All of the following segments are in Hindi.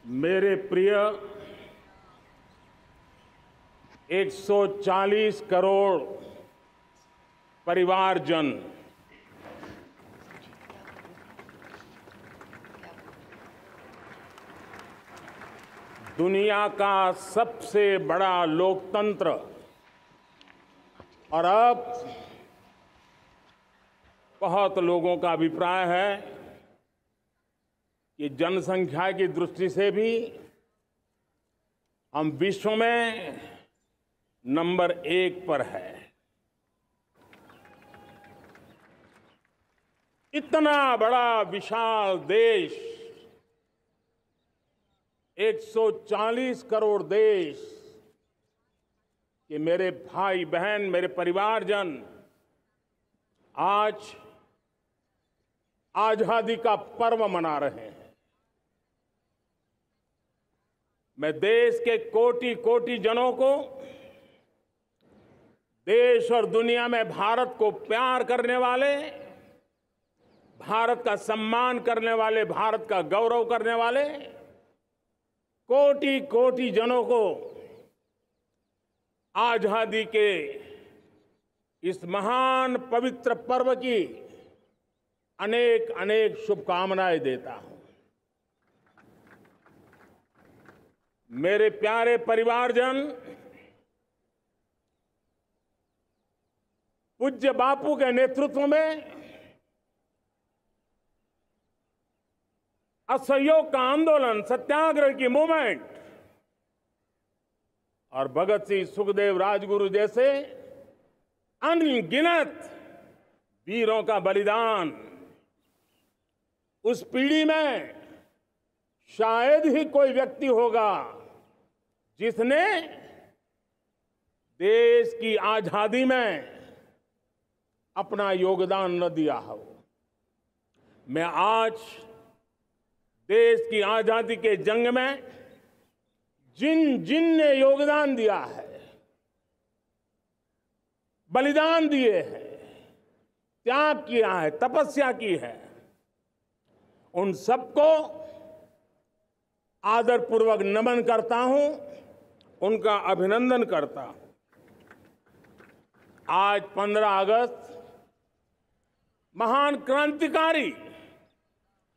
मेरे प्रिय 140 करोड़ परिवारजन, दुनिया का सबसे बड़ा लोकतंत्र और अब बहुत लोगों का अभिप्राय है कि जनसंख्या की दृष्टि से भी हम विश्व में नंबर 1 पर है। इतना बड़ा विशाल देश, 140 करोड़ देश कि मेरे भाई बहन, मेरे परिवारजन आज आजादी का पर्व मना रहे हैं। मैं देश के कोटि कोटि जनों को, देश और दुनिया में भारत को प्यार करने वाले, भारत का सम्मान करने वाले, भारत का गौरव करने वाले कोटि कोटि जनों को आजादी के इस महान पवित्र पर्व की अनेक अनेक शुभकामनाएं देता हूं। मेरे प्यारे परिवारजन, पूज्य बापू के नेतृत्व में असहयोग का आंदोलन, सत्याग्रह की मूवमेंट और भगत सिंह, सुखदेव, राजगुरु जैसे अनगिनत वीरों का बलिदान, उस पीढ़ी में शायद ही कोई व्यक्ति होगा जिसने देश की आजादी में अपना योगदान न दिया हो। मैं आज देश की आजादी के जंग में जिन जिन ने योगदान दिया है, बलिदान दिए हैं, त्याग किया है, तपस्या की है, उन सबको आदरपूर्वक नमन करता हूं, उनका अभिनंदन करता हूं। आज 15 अगस्त महान क्रांतिकारी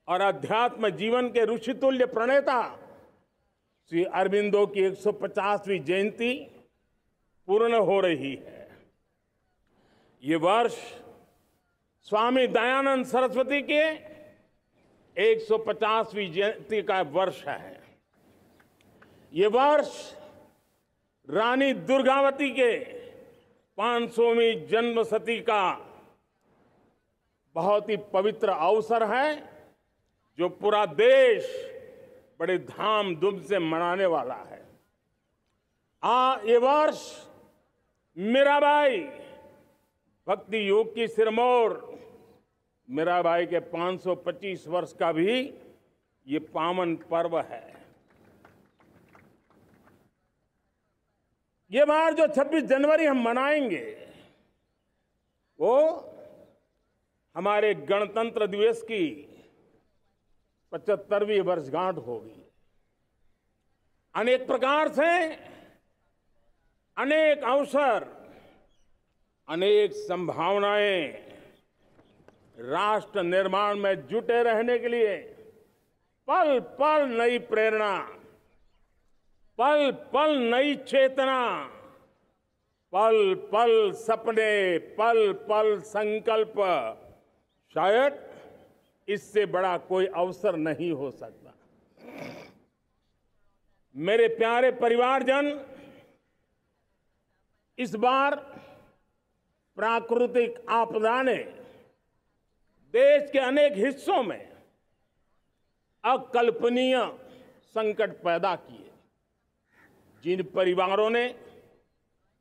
और अध्यात्म जीवन के ऋषितुल्य प्रणेता श्री अरबिंदो की 150वीं जयंती पूर्ण हो रही है। ये वर्ष स्वामी दयानंद सरस्वती के 150वीं जयंती का वर्ष है। ये वर्ष रानी दुर्गावती के 500वीं जन्मशती का बहुत ही पवित्र अवसर है, जो पूरा देश बड़े धामधूम से मनाने वाला है। ये वर्ष मीराबाई, भक्ति योग की सिरमौर मीराबाई के 525 वर्ष का भी ये पावन पर्व है। ये बार जो 26 जनवरी हम मनाएंगे वो हमारे गणतंत्र दिवस की 75वीं वर्षगांठ होगी। अनेक प्रकार से अनेक अवसर, अनेक संभावनाएं राष्ट्र निर्माण में जुटे रहने के लिए पल पल नई प्रेरणा, पल पल नई चेतना, पल पल सपने, पल पल संकल्प, शायद इससे बड़ा कोई अवसर नहीं हो सकता। मेरे प्यारे परिवारजन, इस बार प्राकृतिक आपदा ने देश के अनेक हिस्सों में अकल्पनीय संकट पैदा किए। जिन परिवारों ने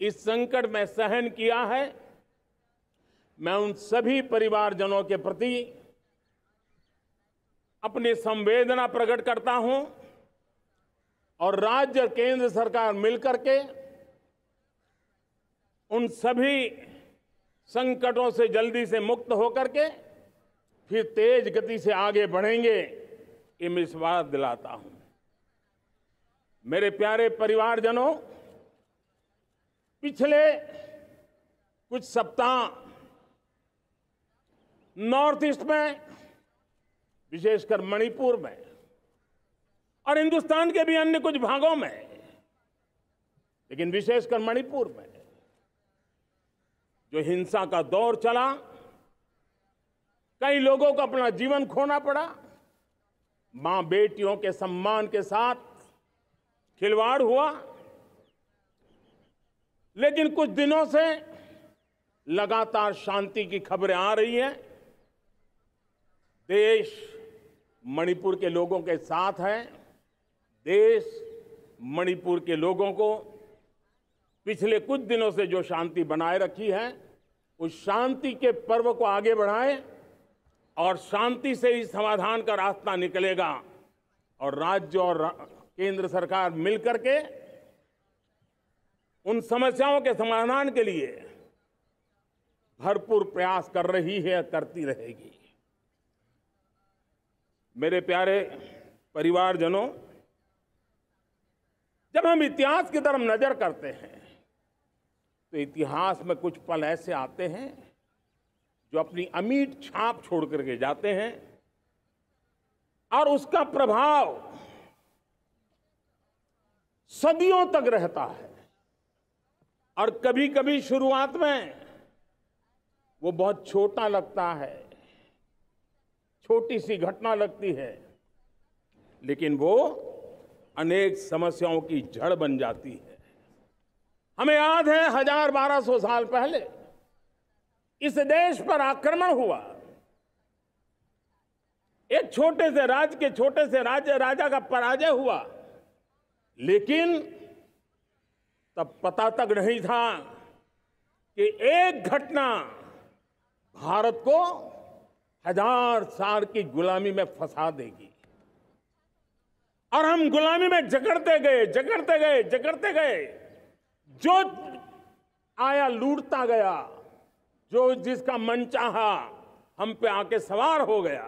इस संकट में सहन किया है, मैं उन सभी परिवारजनों के प्रति अपनी संवेदना प्रकट करता हूं और राज्य और केंद्र सरकार मिलकर के उन सभी संकटों से जल्दी से मुक्त होकर के फिर तेज गति से आगे बढ़ेंगे, ये मैं विश्वास दिलाता हूं। मेरे प्यारे परिवारजनों, पिछले कुछ सप्ताह नॉर्थ ईस्ट में, विशेषकर मणिपुर में और हिंदुस्तान के भी अन्य कुछ भागों में, लेकिन विशेषकर मणिपुर में जो हिंसा का दौर चला, कई लोगों को अपना जीवन खोना पड़ा, मां बेटियों के सम्मान के साथ खिलवाड़ हुआ। लेकिन कुछ दिनों से लगातार शांति की खबरें आ रही हैं। देश मणिपुर के लोगों के साथ है। देश मणिपुर के लोगों को पिछले कुछ दिनों से जो शांति बनाए रखी है, उस शांति के पर्व को आगे बढ़ाए और शांति से ही समाधान का रास्ता निकलेगा। और राज्य और केंद्र सरकार मिलकर के उन समस्याओं के समाधान के लिए भरपूर प्रयास कर रही है, करती रहेगी। मेरे प्यारे परिवारजनों, जब हम इतिहास की तरफ नजर करते हैं तो इतिहास में कुछ पल ऐसे आते हैं जो अपनी अमिट छाप छोड़ करके जाते हैं और उसका प्रभाव सदियों तक रहता है। और कभी कभी शुरुआत में वो बहुत छोटा लगता है, छोटी सी घटना लगती है, लेकिन वो अनेक समस्याओं की जड़ बन जाती है। हमें याद है 1000-1200 साल पहले इस देश पर आक्रमण हुआ। एक छोटे से राज्य के छोटे से राजा का पराजय हुआ, लेकिन तब पता तक नहीं था कि एक घटना भारत को 1000 साल की गुलामी में फंसा देगी। और हम गुलामी में जकड़ते गए, जो आया लूटता गया, जो जिसका मन चाहा हम पे आके सवार हो गया।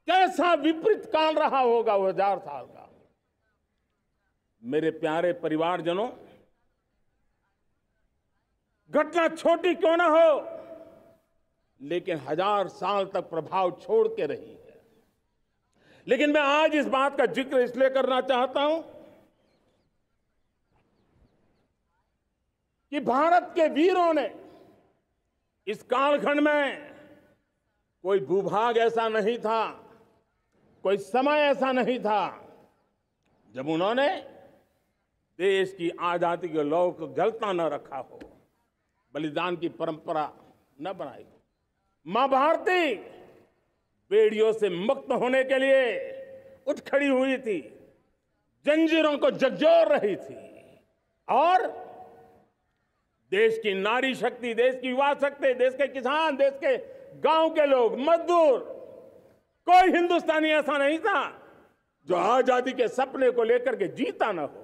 कैसा विपरीत काल रहा होगा वो 1000 साल का। मेरे प्यारे परिवारजनों, घटना छोटी क्यों ना हो, लेकिन 1000 साल तक प्रभाव छोड़ के रही है। लेकिन मैं आज इस बात का जिक्र इसलिए करना चाहता हूं कि भारत के वीरों ने इस कालखंड में कोई भूभाग ऐसा नहीं था, कोई समय ऐसा नहीं था जब उन्होंने देश की आजादी के लौ को गलता न रखा हो, बलिदान की परंपरा न बनाई हो। मां भारती बेड़ियों से मुक्त होने के लिए उठ खड़ी हुई थी, जंजीरों को झकझोर रही थी और देश की नारी शक्ति, देश की युवा शक्ति, देश के किसान, देश के गांव के लोग, मजदूर, कोई हिंदुस्तानी ऐसा नहीं था जो आजादी के सपने को लेकर के जीता न हो।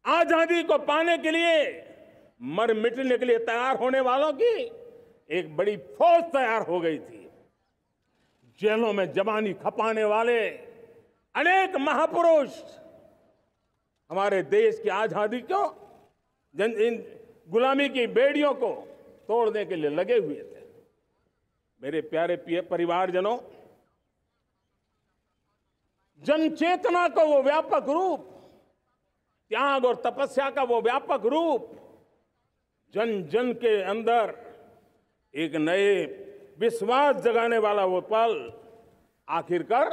आजादी को पाने के लिए मर मिटने के लिए तैयार होने वालों की एक बड़ी फौज तैयार हो गई थी। जेलों में जवानी खपाने वाले अनेक महापुरुष हमारे देश की आजादी को, इन गुलामी की बेड़ियों को तोड़ने के लिए लगे हुए थे। मेरे प्यारे परिवारजनों, जन चेतना का वो व्यापक रूप, त्याग और तपस्या का वो व्यापक रूप, जन जन के अंदर एक नए विश्वास जगाने वाला वो पल आखिरकार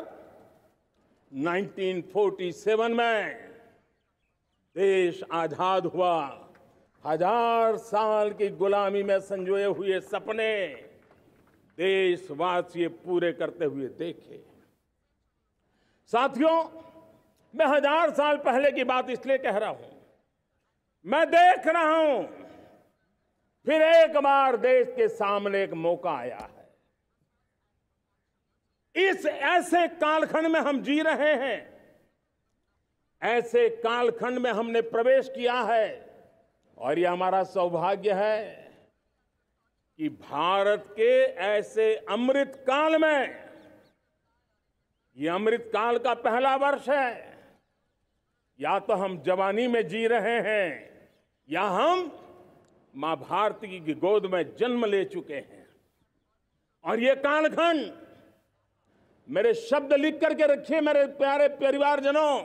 1947 में देश आजाद हुआ। 1000 साल की गुलामी में संजोए हुए सपने देशवासी पूरे करते हुए देखे। साथियों, मैं 1000 साल पहले की बात इसलिए कह रहा हूं, मैं देख रहा हूं फिर एक बार देश के सामने एक मौका आया है। इस ऐसे कालखंड में हम जी रहे हैं, ऐसे कालखंड में हमने प्रवेश किया है और यह हमारा सौभाग्य है कि भारत के ऐसे अमृत काल में, यह अमृत काल का पहला वर्ष है, या तो हम जवानी में जी रहे हैं या हम मां भारती की गोद में जन्म ले चुके हैं। और ये कालखंड, मेरे शब्द लिख करके रखिए मेरे प्यारे परिवारजनों,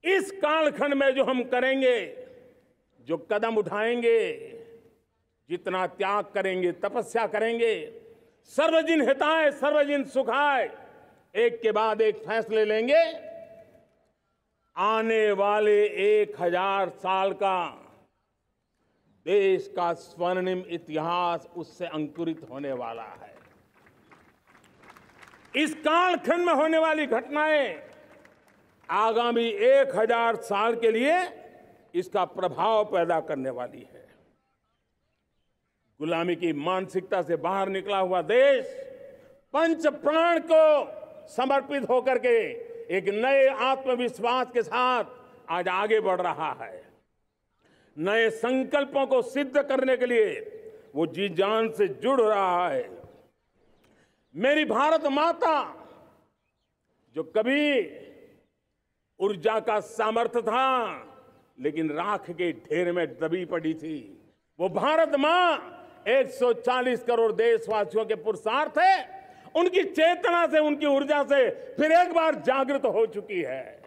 इस कालखंड में जो हम करेंगे, जो कदम उठाएंगे, जितना त्याग करेंगे, तपस्या करेंगे, सर्वजन हिताय सर्वजन सुखाय, एक के बाद एक फैसले लेंगे, आने वाले 1000 साल का देश का स्वर्णिम इतिहास उससे अंकुरित होने वाला है। इस कालखंड में होने वाली घटनाएं आगामी 1000 साल के लिए इसका प्रभाव पैदा करने वाली है। गुलामी की मानसिकता से बाहर निकला हुआ देश पंच प्राण को समर्पित होकर के एक नए आत्मविश्वास के साथ आज आगे बढ़ रहा है। नए संकल्पों को सिद्ध करने के लिए वो जी जान से जुड़ रहा है। मेरी भारत माता, जो कभी ऊर्जा का सामर्थ्य था लेकिन राख के ढेर में दबी पड़ी थी, वो भारत मां 140 करोड़ देशवासियों के पुरुषार्थ है, उनकी चेतना से, उनकी ऊर्जा से फिर एक बार जागृत हो चुकी है।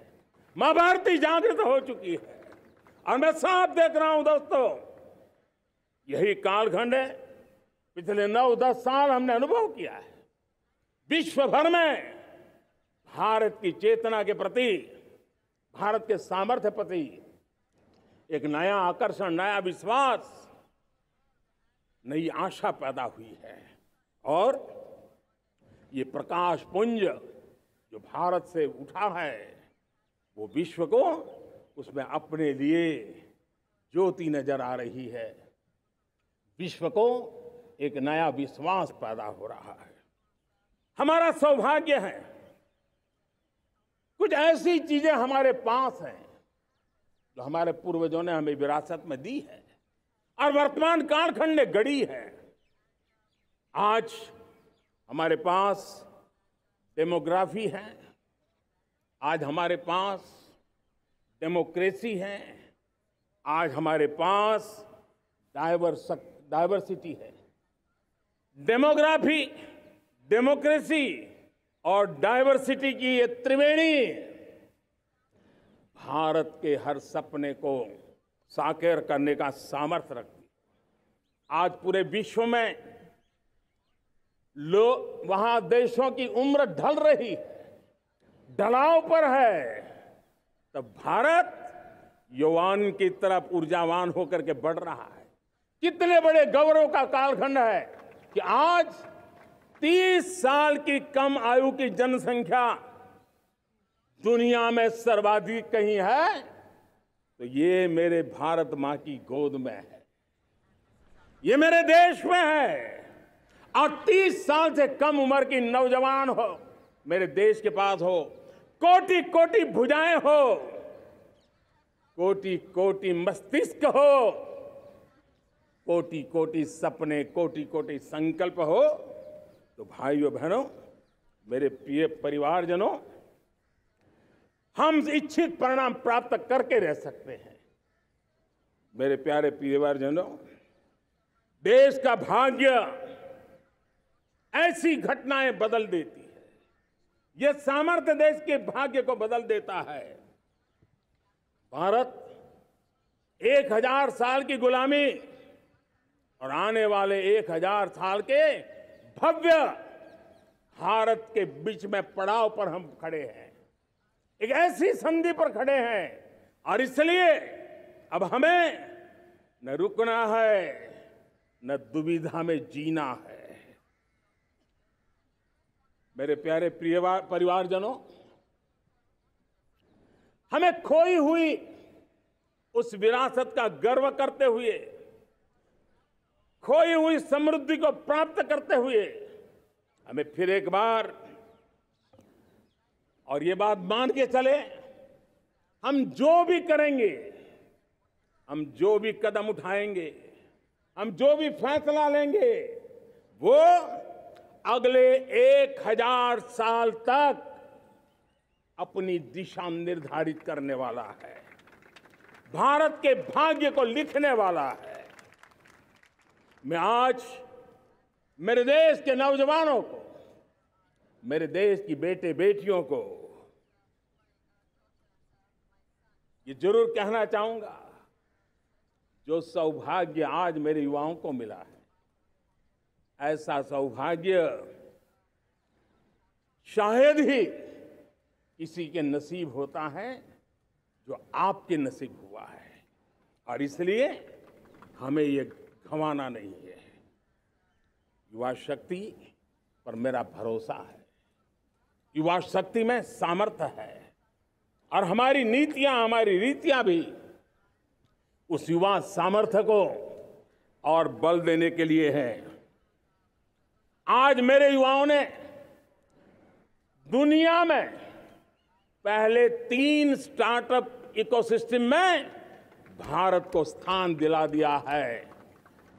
मां भारती जागृत हो चुकी है। और मैं साफ देख रहा हूं दोस्तों, यही कालखंड है, पिछले 9-10 साल हमने अनुभव किया है। विश्व भर में भारत की चेतना के प्रति, भारत के सामर्थ्य प्रति एक नया आकर्षण, नया विश्वास, नई आशा पैदा हुई है। और ये प्रकाश पुंज जो भारत से उठा है, वो विश्व को उसमें अपने लिए ज्योति नजर आ रही है। विश्व को एक नया विश्वास पैदा हो रहा है। हमारा सौभाग्य है, कुछ ऐसी चीजें हमारे पास हैं जो हमारे पूर्वजों ने हमें विरासत में दी है और वर्तमान कालखंड ने गढ़ी है। आज हमारे पास डेमोग्राफी है, आज हमारे पास डेमोक्रेसी है, आज हमारे पास डाइवर्सिटी है। डेमोग्राफी, डेमोक्रेसी और डाइवर्सिटी की ये त्रिवेणी भारत के हर सपने को साकार करने का सामर्थ्य रखती है। आज पूरे विश्व में वहां देशों की उम्र ढल रही है, ढलाव पर है, तब भारत यौवन की तरफ ऊर्जावान होकर के बढ़ रहा है। कितने बड़े गौरव का कालखंड है कि आज 30 साल की कम आयु की जनसंख्या दुनिया में सर्वाधिक कहीं है तो ये मेरे भारत मां की गोद में है, ये मेरे देश में है। और 30 साल से कम उम्र की नौजवान हो मेरे देश के पास हो, कोटि कोटि भुजाएं हो, कोटि कोटि मस्तिष्क हो, कोटि कोटि सपने, कोटि कोटि संकल्प हो, तो भाइयों बहनों, मेरे प्रिय परिवारजनों, हम इच्छित परिणाम प्राप्त करके रह सकते हैं। मेरे प्यारे परिवारजनों, देश का भाग्य ऐसी घटनाएं बदल देती है। यह सामर्थ्य देश के भाग्य को बदल देता है। भारत 1000 साल की गुलामी और आने वाले 1000 साल के भव्य भारत के बीच में पड़ाव पर हम खड़े हैं, एक ऐसी संधि पर खड़े हैं। और इसलिए अब हमें न रुकना है, न दुविधा में जीना है। मेरे प्यारे प्रिय परिवारजनों, हमें खोई हुई उस विरासत का गर्व करते हुए, खोई हुई समृद्धि को प्राप्त करते हुए, हमें फिर एक बार, और ये बात मान के चले, हम जो भी करेंगे, हम जो भी कदम उठाएंगे, हम जो भी फैसला लेंगे, वो अगले 1000 साल तक अपनी दिशा निर्धारित करने वाला है, भारत के भाग्य को लिखने वाला है। मैं आज मेरे देश के नौजवानों को, मेरे देश की बेटे बेटियों को ये जरूर कहना चाहूंगा, जो सौभाग्य आज मेरे युवाओं को मिला है, ऐसा सौभाग्य शायद ही किसी के नसीब होता है जो आपके नसीब हुआ है। और इसलिए हमें ये गंवाना नहीं है। युवा शक्ति पर मेरा भरोसा है, युवा शक्ति में सामर्थ्य है, और हमारी नीतियां, हमारी रीतियां भी उस युवा सामर्थ्य को और बल देने के लिए है। आज मेरे युवाओं ने दुनिया में पहले 3 स्टार्टअप इकोसिस्टम में भारत को स्थान दिला दिया है।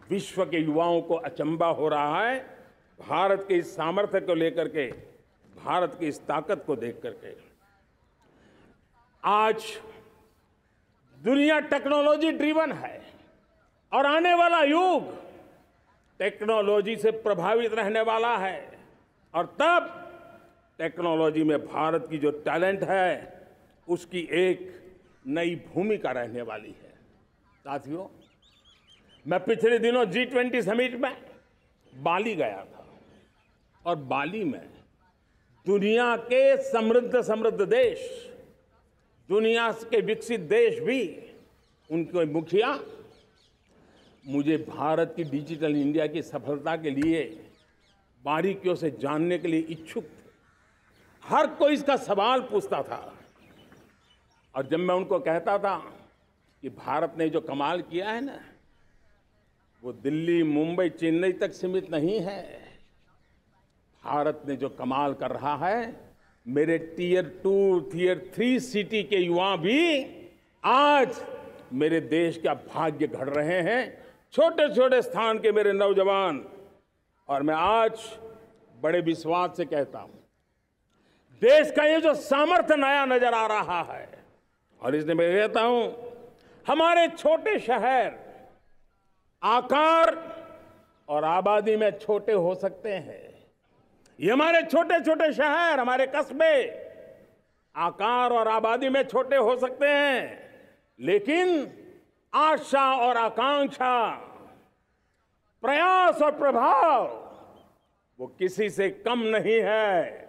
विश्व के युवाओं को अचंभा हो रहा है भारत के इस सामर्थ्य को लेकर के, भारत की इस ताकत को देख करके। आज दुनिया टेक्नोलॉजी ड्रिवन है और आने वाला युग टेक्नोलॉजी से प्रभावित रहने वाला है, और तब टेक्नोलॉजी में भारत की जो टैलेंट है उसकी एक नई भूमिका रहने वाली है। साथियों, मैं पिछले दिनों G20 समिट में बाली गया था, और बाली में दुनिया के समृद्ध देश, दुनिया के विकसित देश भी, उनके मुखिया मुझे भारत की डिजिटल इंडिया की सफलता के लिए बारीकियों से जानने के लिए इच्छुक थे। हर कोई इसका सवाल पूछता था, और जब मैं उनको कहता था कि भारत ने जो कमाल किया है ना, वो दिल्ली, मुंबई, चेन्नई तक सीमित नहीं है। भारत ने जो कमाल कर रहा है, मेरे टियर 2, टियर 3 सिटी के युवा भी आज मेरे देश का भाग्य गढ़ रहे हैं, छोटे छोटे स्थान के मेरे नौजवान। और मैं आज बड़े विश्वास से कहता हूं, देश का ये जो सामर्थ्य नया नजर आ रहा है, और इसलिए मैं कहता हूं, हमारे छोटे शहर आकार और आबादी में छोटे हो सकते हैं। ये हमारे छोटे छोटे शहर, हमारे कस्बे आकार और आबादी में छोटे हो सकते हैं, लेकिन आशा और आकांक्षा, प्रयास और प्रभाव वो किसी से कम नहीं है।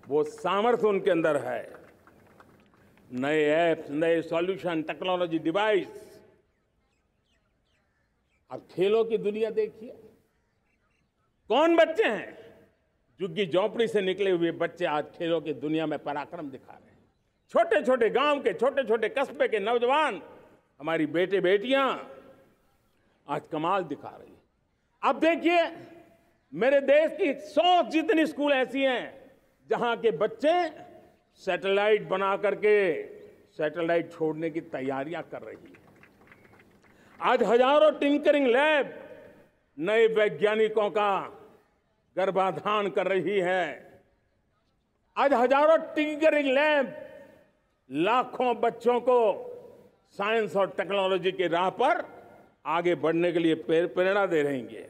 वो सामर्थ्य उनके अंदर है। नए ऐप्स, नए सॉल्यूशन, टेक्नोलॉजी डिवाइस। अब खेलों की दुनिया देखिए, कौन बच्चे हैं? झुग्गी झोंपड़ी से निकले हुए बच्चे आज खेलों की दुनिया में पराक्रम दिखा रहे हैं। छोटे छोटे गांव के, छोटे छोटे कस्बे के नौजवान, हमारी बेटे बेटियां आज कमाल दिखा रही हैं। अब देखिए, मेरे देश की 100 जितनी स्कूल ऐसी हैं जहां के बच्चे सैटेलाइट बना करके सैटेलाइट छोड़ने की तैयारियां कर रही हैं। आज हजारों टिंकरिंग लैब नए वैज्ञानिकों का गर्भाधान कर रही है। आज हजारों टिंकरिंग लैब लाखों बच्चों को साइंस और टेक्नोलॉजी के राह पर आगे बढ़ने के लिए प्रेरणा दे रही हैं।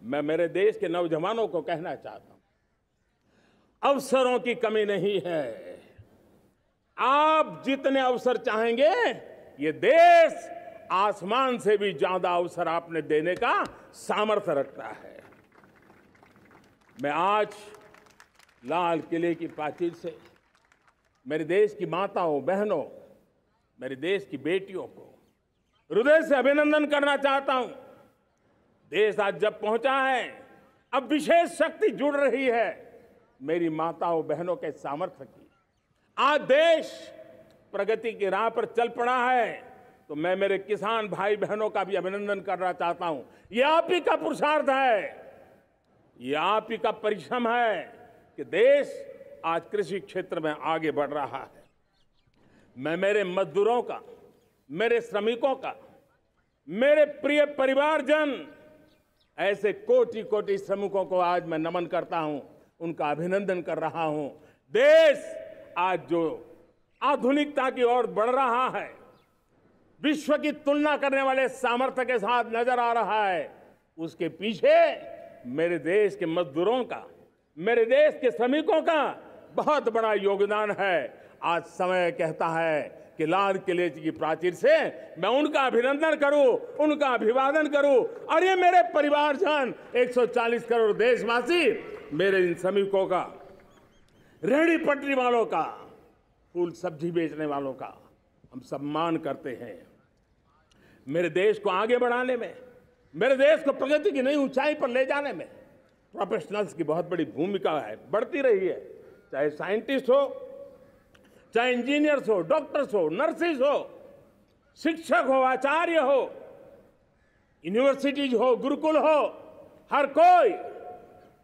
मैं मेरे देश के नौजवानों को कहना चाहता हूं, अवसरों की कमी नहीं है। आप जितने अवसर चाहेंगे, ये देश आसमान से भी ज्यादा अवसर आपने देने का सामर्थ्य रखता है। मैं आज लाल किले की प्राचीर से मेरे देश की माताओं, बहनों, मेरे देश की बेटियों को हृदय से अभिनंदन करना चाहता हूं। देश आज जब पहुंचा है, अब विशेष शक्ति जुड़ रही है मेरी माताओं बहनों के सामर्थ्य की। आज देश प्रगति की राह पर चल पड़ा है, तो मैं मेरे किसान भाई बहनों का भी अभिनंदन करना चाहता हूं। ये आप ही का पुरुषार्थ है, ये आप ही का परिश्रम है कि देश आज कृषि क्षेत्र में आगे बढ़ रहा है। मैं मेरे मजदूरों का, मेरे श्रमिकों का, मेरे प्रिय परिवारजन, ऐसे कोटि कोटि श्रमिकों को आज मैं नमन करता हूं, उनका अभिनंदन कर रहा हूं। देश आज जो आधुनिकता की ओर बढ़ रहा है, विश्व की तुलना करने वाले सामर्थ्य के साथ नजर आ रहा है, उसके पीछे मेरे देश के मजदूरों का, मेरे देश के श्रमिकों का बहुत बड़ा योगदान है। आज समय कहता है कि लाल किले की प्राचीर से मैं उनका अभिनंदन करूं, उनका अभिवादन करूं, और ये मेरे परिवारजन 140 करोड़ देशवासी, मेरे इन श्रमिकों का, रेहड़ी पटरी वालों का, फूल सब्जी बेचने वालों का हम सम्मान करते हैं। मेरे देश को आगे बढ़ाने में, मेरे देश को प्रगति की नई ऊंचाई पर ले जाने में प्रोफेशनल्स की बहुत बड़ी भूमिका है, बढ़ती रही है। चाहे साइंटिस्ट हो, चाहे इंजीनियर्स हो, डॉक्टर्स हो, नर्सिस हो, शिक्षक हो, आचार्य हो, यूनिवर्सिटीज हो, गुरुकुल हो, हर कोई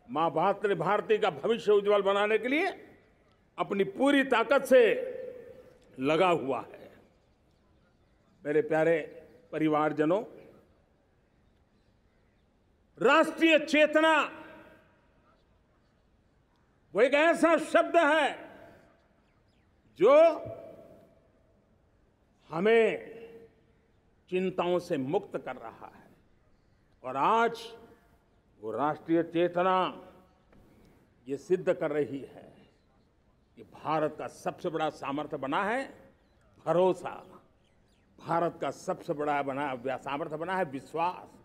मां भारती का भविष्य उज्जवल बनाने के लिए अपनी पूरी ताकत से लगा हुआ है। मेरे प्यारे परिवारजनों, राष्ट्रीय चेतना वो एक ऐसा शब्द है जो हमें चिंताओं से मुक्त कर रहा है, और आज वो राष्ट्रीय चेतना ये सिद्ध कर रही है कि भारत का सबसे बड़ा सामर्थ्य बना है भरोसा, भारत का सबसे बड़ा सामर्थ्य बना है विश्वास।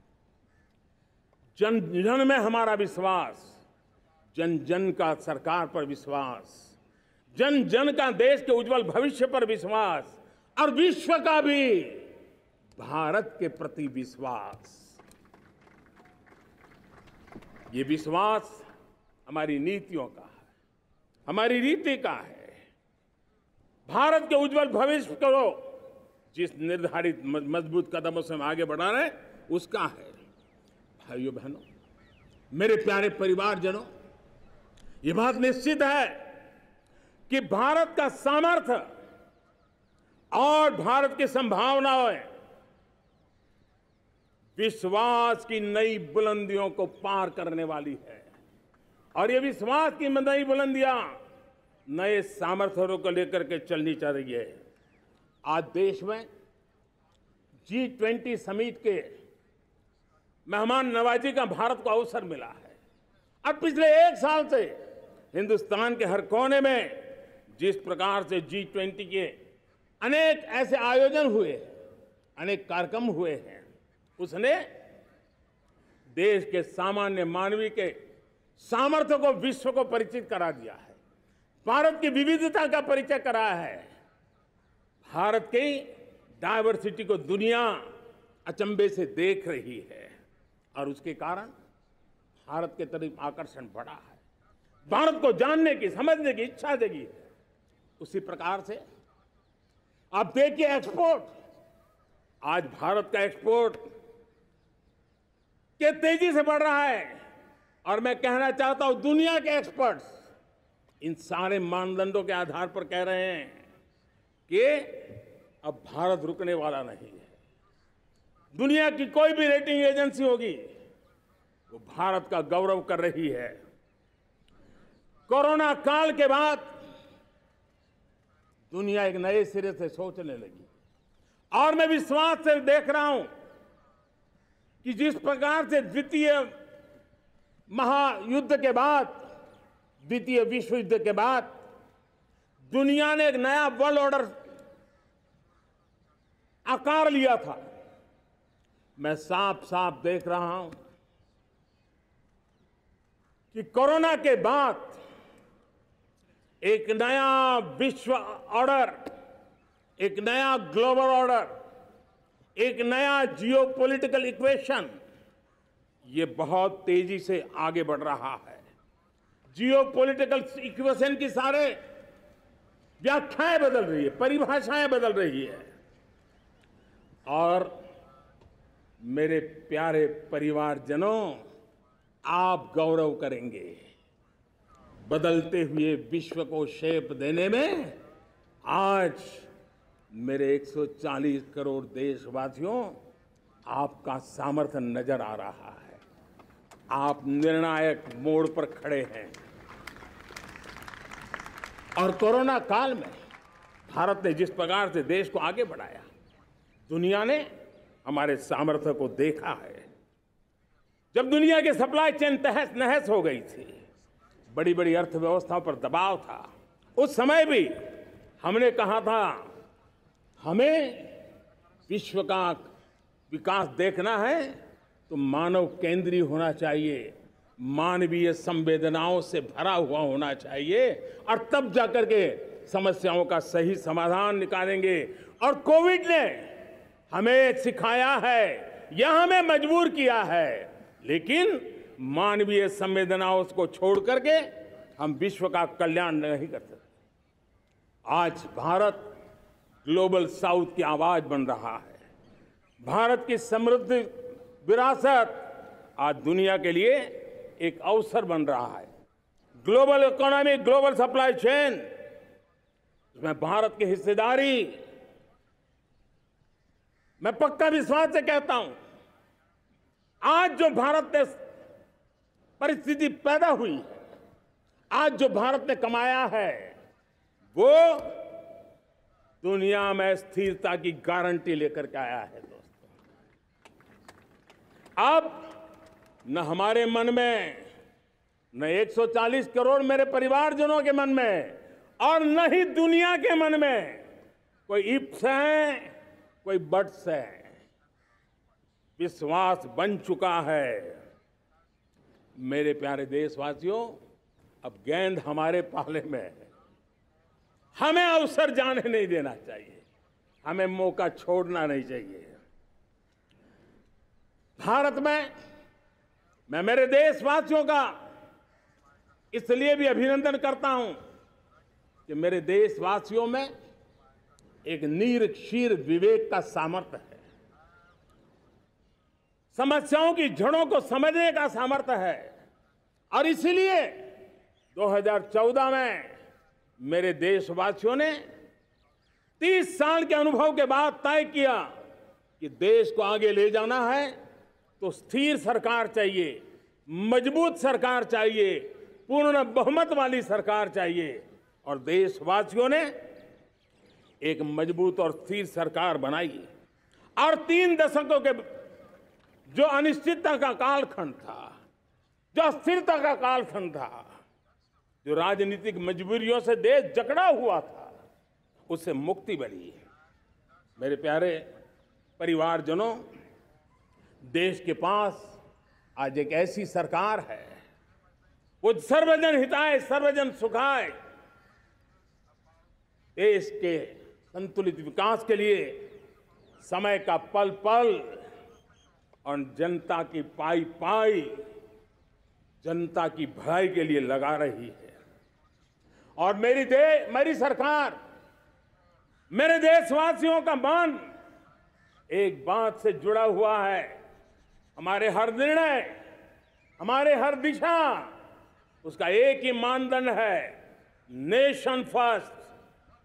जन जन में हमारा विश्वास, जन जन का सरकार पर विश्वास, जन जन का देश के उज्जवल भविष्य पर विश्वास, और विश्व का भी भारत के प्रति विश्वास। ये विश्वास हमारी नीतियों का है, हमारी रीति का है। भारत के उज्जवल भविष्य को जिस निर्धारित मजबूत कदमों से हम आगे बढ़ा रहे हैं, उसका है। भाइयों बहनों, मेरे प्यारे परिवारजनों, ये बात निश्चित है कि भारत का सामर्थ्य और भारत की संभावनाएं विश्वास की नई बुलंदियों को पार करने वाली है, और ये विश्वास की नई बुलंदियां नए सामर्थ्यों को लेकर के चलनी चाह रही है। आज देश में G20 समिट के मेहमान नवाजी का भारत को अवसर मिला है, और पिछले एक साल से हिंदुस्तान के हर कोने में जिस प्रकार से G20 के अनेक ऐसे आयोजन हुए, अनेक कार्यक्रम हुए हैं, उसने देश के सामान्य मानवी के सामर्थ्य को विश्व को परिचित करा दिया है, भारत की विविधता का परिचय कराया है, भारत की डायवर्सिटी को दुनिया अचंभे से देख रही है, और उसके कारण भारत के तरफ आकर्षण बढ़ा है, भारत को जानने की, समझने की इच्छा जगी है। उसी प्रकार से आप देखिए एक्सपोर्ट, आज भारत का एक्सपोर्ट के तेजी से बढ़ रहा है, और मैं कहना चाहता हूं दुनिया के एक्सपर्ट्स इन सारे मानदंडों के आधार पर कह रहे हैं कि अब भारत रुकने वाला नहीं है। दुनिया की कोई भी रेटिंग एजेंसी होगी, वो भारत का गौरव कर रही है। कोरोना काल के बाद दुनिया एक नए सिरे से सोचने लगी, और मैं विश्वास से देख रहा हूं कि जिस प्रकार से द्वितीय महायुद्ध के बाद, द्वितीय विश्व युद्ध के बाद दुनिया ने एक नया वर्ल्ड ऑर्डर आकार लिया था, मैं साफ साफ देख रहा हूं कि कोरोना के बाद एक नया विश्व ऑर्डर, एक नया ग्लोबल ऑर्डर, एक नया जियोपॉलिटिकल इक्वेशन, ये बहुत तेजी से आगे बढ़ रहा है। जियोपॉलिटिकल इक्वेशन की सारे व्याख्याएं बदल रही है, परिभाषाएं बदल रही है, और मेरे प्यारे परिवारजनों, आप गौरव करेंगे। बदलते हुए विश्व को शेप देने में आज मेरे 140 करोड़ देशवासियों, आपका सामर्थ्य नजर आ रहा है। आप निर्णायक मोड़ पर खड़े हैं। और कोरोना काल में भारत ने जिस प्रकार से देश को आगे बढ़ाया, दुनिया ने हमारे सामर्थ्य को देखा है। जब दुनिया की सप्लाई चेन तहस नहस हो गई थी, बड़ी बड़ी अर्थव्यवस्थाओं पर दबाव था, उस समय भी हमने कहा था हमें विश्व का विकास देखना है तो मानव केंद्रीय होना चाहिए, मानवीय संवेदनाओं से भरा हुआ होना चाहिए, और तब जाकर के समस्याओं का सही समाधान निकालेंगे। और कोविड ने हमें सिखाया है या हमें मजबूर किया है, लेकिन मानवीय संवेदनाओं को छोड़ करके हम विश्व का कल्याण नहीं कर सकते। आज भारत ग्लोबल साउथ की आवाज बन रहा है। भारत की समृद्ध विरासत आज दुनिया के लिए एक अवसर बन रहा है। Global economy, global supply chain, इसमें भारत की हिस्सेदारी, मैं पक्का विश्वास से कहता हूं, आज जो भारत में परिस्थिति पैदा हुई है, आज जो भारत ने कमाया है, वो दुनिया में स्थिरता की गारंटी लेकर के आया है। दोस्तों, अब न हमारे मन में, न 140 करोड़ मेरे परिवारजनों के मन में, और न ही दुनिया के मन में कोई इफ्स है, कोई बट्स है। विश्वास बन चुका है। मेरे प्यारे देशवासियों, अब गेंद हमारे पाले में है। हमें अवसर जाने नहीं देना चाहिए, हमें मौका छोड़ना नहीं चाहिए। भारत में मैं मेरे देशवासियों का इसलिए भी अभिनंदन करता हूं कि मेरे देशवासियों में एक नीर-क्षीर विवेक का सामर्थ्य है, समस्याओं की जड़ों को समझने का सामर्थ्य है। और इसलिए 2014 में मेरे देशवासियों ने 30 साल के अनुभव के बाद तय किया कि देश को आगे ले जाना है तो स्थिर सरकार चाहिए, मजबूत सरकार चाहिए, पूर्ण बहुमत वाली सरकार चाहिए। और देशवासियों ने एक मजबूत और स्थिर सरकार बनाई। और 3 दशकों के जो अनिश्चितता का कालखंड था, जो अस्थिरता का कालखंड था, जो राजनीतिक मजबूरियों से देश जकड़ा हुआ था, उससे मुक्ति मिली। मेरे प्यारे परिवारजनों, देश के पास आज एक ऐसी सरकार है, वो सर्वजन हिताय सर्वजन सुखाय, देश के संतुलित विकास के लिए समय का पल पल और जनता की पाई पाई, जनता की भलाई के लिए लगा रही है। और मेरी सरकार, मेरे देशवासियों का मन एक बात से जुड़ा हुआ है। हमारे हर निर्णय, हमारे हर दिशा, उसका एक ही मानदंड है, नेशन फर्स्ट,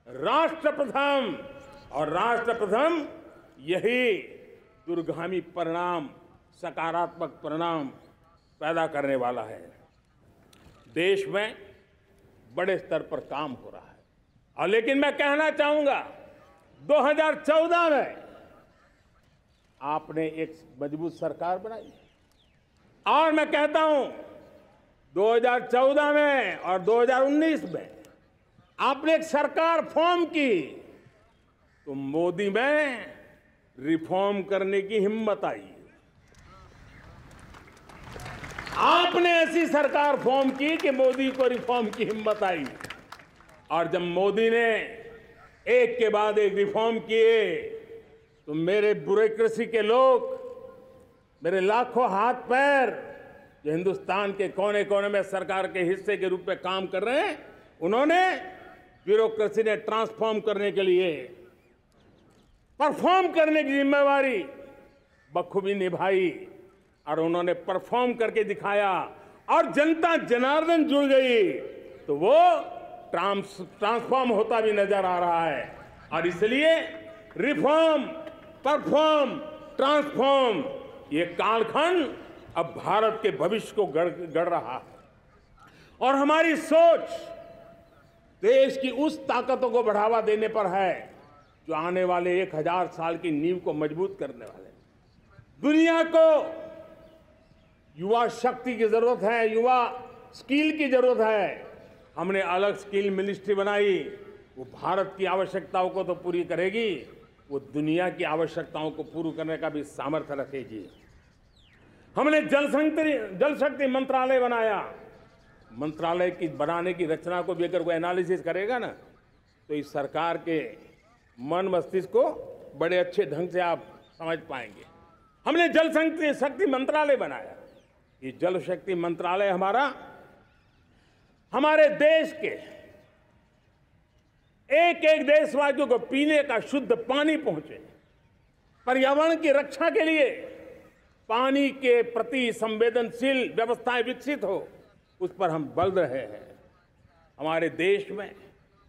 राष्ट्र प्रथम। और राष्ट्र प्रथम यही दूरगामी परिणाम, सकारात्मक परिणाम पैदा करने वाला है। देश में बड़े स्तर पर काम हो रहा है। और लेकिन मैं कहना चाहूंगा, 2014 में आपने एक मजबूत सरकार बनाई, और मैं कहता हूं 2014 में और 2019 में आपने एक सरकार फॉर्म की, तो मोदी में रिफॉर्म करने की हिम्मत आई। आपने ऐसी सरकार फॉर्म की कि मोदी को रिफॉर्म की हिम्मत आई। और जब मोदी ने एक के बाद एक रिफॉर्म किए, तो मेरे ब्यूरोक्रेसी के लोग, मेरे लाखों हाथ पैर जो हिंदुस्तान के कोने कोने में सरकार के हिस्से के रूप में काम कर रहे हैं, उन्होंने, ब्यूरोक्रेसी ने ट्रांसफॉर्म करने के लिए, परफॉर्म करने की जिम्मेवारी बखूबी निभाई। और उन्होंने परफॉर्म करके दिखाया, और जनता जनार्दन जुड़ गई, तो वो ट्रांसफॉर्म होता भी नजर आ रहा है। और इसलिए रिफॉर्म, परफॉर्म, ट्रांसफॉर्म, ये कालखंड अब भारत के भविष्य को गढ़ रहा है। और हमारी सोच, देश की उस ताकतों को बढ़ावा देने पर है जो आने वाले 1000 साल की नींव को मजबूत करने वाले हैं। दुनिया को युवा शक्ति की जरूरत है, युवा स्किल की जरूरत है। हमने अलग स्किल मिनिस्ट्री बनाई, वो भारत की आवश्यकताओं को तो पूरी करेगी, वो दुनिया की आवश्यकताओं को पूरी करने का भी सामर्थ्य रखेगी। हमने जल शक्ति मंत्रालय बनाया। मंत्रालय की बनाने की रचना को भी अगर कोई एनालिसिस करेगा ना, तो इस सरकार के मन मस्तिष्क को बड़े अच्छे ढंग से आप समझ पाएंगे। हमने जल शक्ति मंत्रालय बनाया। ये जल शक्ति मंत्रालय हमारे देश के एक एक देशवासियों को पीने का शुद्ध पानी पहुंचे, पर्यावरण की रक्षा के लिए पानी के प्रति संवेदनशील व्यवस्थाएं विकसित हो, उस पर हम बल रहे हैं। हमारे देश में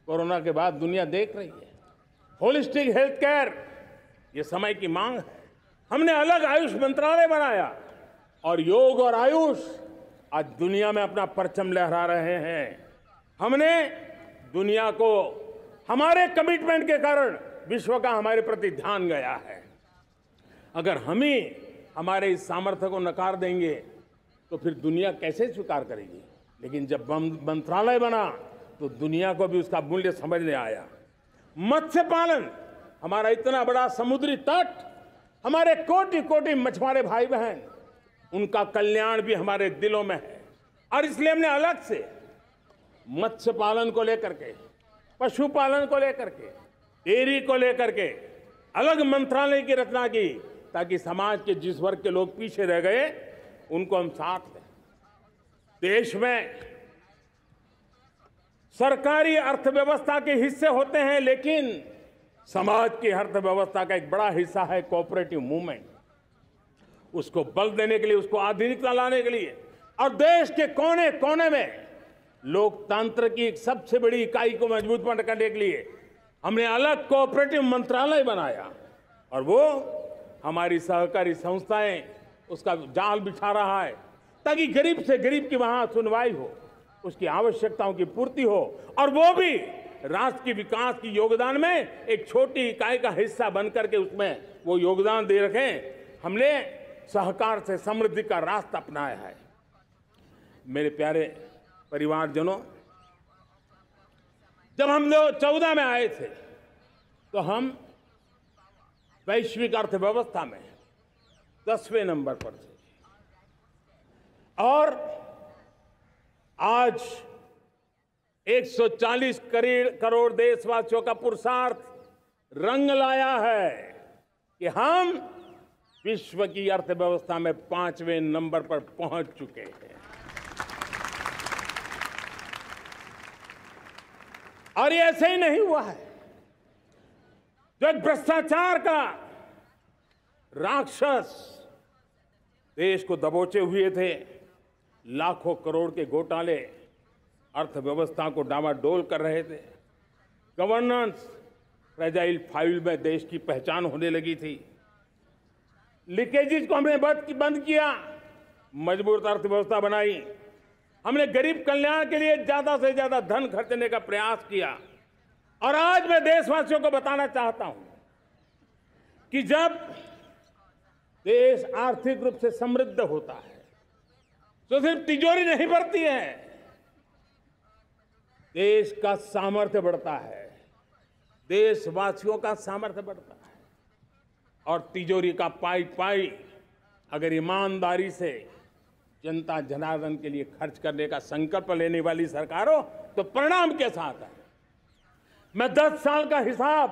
कोरोना के बाद दुनिया देख रही है होलिस्टिक हेल्थ केयर, ये समय की मांग है। हमने अलग आयुष मंत्रालय बनाया और योग और आयुष आज दुनिया में अपना परचम लहरा रहे हैं। हमने दुनिया को हमारे कमिटमेंट के कारण विश्व का हमारे प्रति ध्यान गया है। अगर हम ही हमारे इस सामर्थ्य को नकार देंगे तो फिर दुनिया कैसे स्वीकार करेगी। लेकिन जब मंत्रालय बना तो दुनिया को भी उसका मूल्य समझ में आया। मत्स्य पालन, हमारा इतना बड़ा समुद्री तट, हमारे कोटि कोटि मछुआरे भाई बहन, उनका कल्याण भी हमारे दिलों में है। और इसलिए हमने अलग से मत्स्य पालन को लेकर के, पशुपालन को लेकर के, डेयरी को लेकर के अलग मंत्रालय की रचना की, ताकि समाज के जिस वर्ग के लोग पीछे रह गए उनको हम साथ लें। देश में सरकारी अर्थव्यवस्था के हिस्से होते हैं, लेकिन समाज की अर्थव्यवस्था का एक बड़ा हिस्सा है कोऑपरेटिव मूवमेंट। उसको बल देने के लिए, उसको आधुनिकता लाने के लिए और देश के कोने कोने में लोकतंत्र की एक सबसे बड़ी इकाई को मजबूत करने के लिए हमने अलग कोऑपरेटिव मंत्रालय बनाया। और वो हमारी सहकारी संस्थाएं उसका जाल बिछा रहा है, ताकि गरीब से गरीब की वहां सुनवाई हो, उसकी आवश्यकताओं की पूर्ति हो, और वो भी राष्ट्र के विकास की योगदान में एक छोटी इकाई का हिस्सा बनकर के उसमें वो योगदान दे रखें। हमने सहकार से समृद्धि का रास्ता अपनाया है। मेरे प्यारे परिवारजनों, जब हम लोग 14 में आए थे तो हम वैश्विक अर्थव्यवस्था में 10वें नंबर पर थे, और आज 140 करोड़ देशवासियों का पुरुषार्थ रंग लाया है कि हम विश्व की अर्थव्यवस्था में 5वें नंबर पर पहुंच चुके हैं। और ये ऐसे ही नहीं हुआ है। जो एक भ्रष्टाचार का राक्षस देश को दबोचे हुए थे, लाखों करोड़ के घोटाले अर्थव्यवस्था को डामाडोल कर रहे थे, गवर्नेंस फ्रेजाइल फाइल में देश की पहचान होने लगी थी, लीकेजेस को हमने बंद किया, मजबूत अर्थव्यवस्था बनाई, हमने गरीब कल्याण के लिए ज्यादा से ज्यादा धन खर्चने का प्रयास किया। और आज मैं देशवासियों को बताना चाहता हूं कि जब देश आर्थिक रूप से समृद्ध होता है तो सिर्फ तिजोरी नहीं बढ़ती है, देश का सामर्थ्य बढ़ता है, देशवासियों का सामर्थ्य बढ़ता है। और तिजोरी का पाई पाई अगर ईमानदारी से जनता जनार्दन के लिए खर्च करने का संकल्प लेने वाली सरकार हो तो परिणाम के साथ है। मैं 10 साल का हिसाब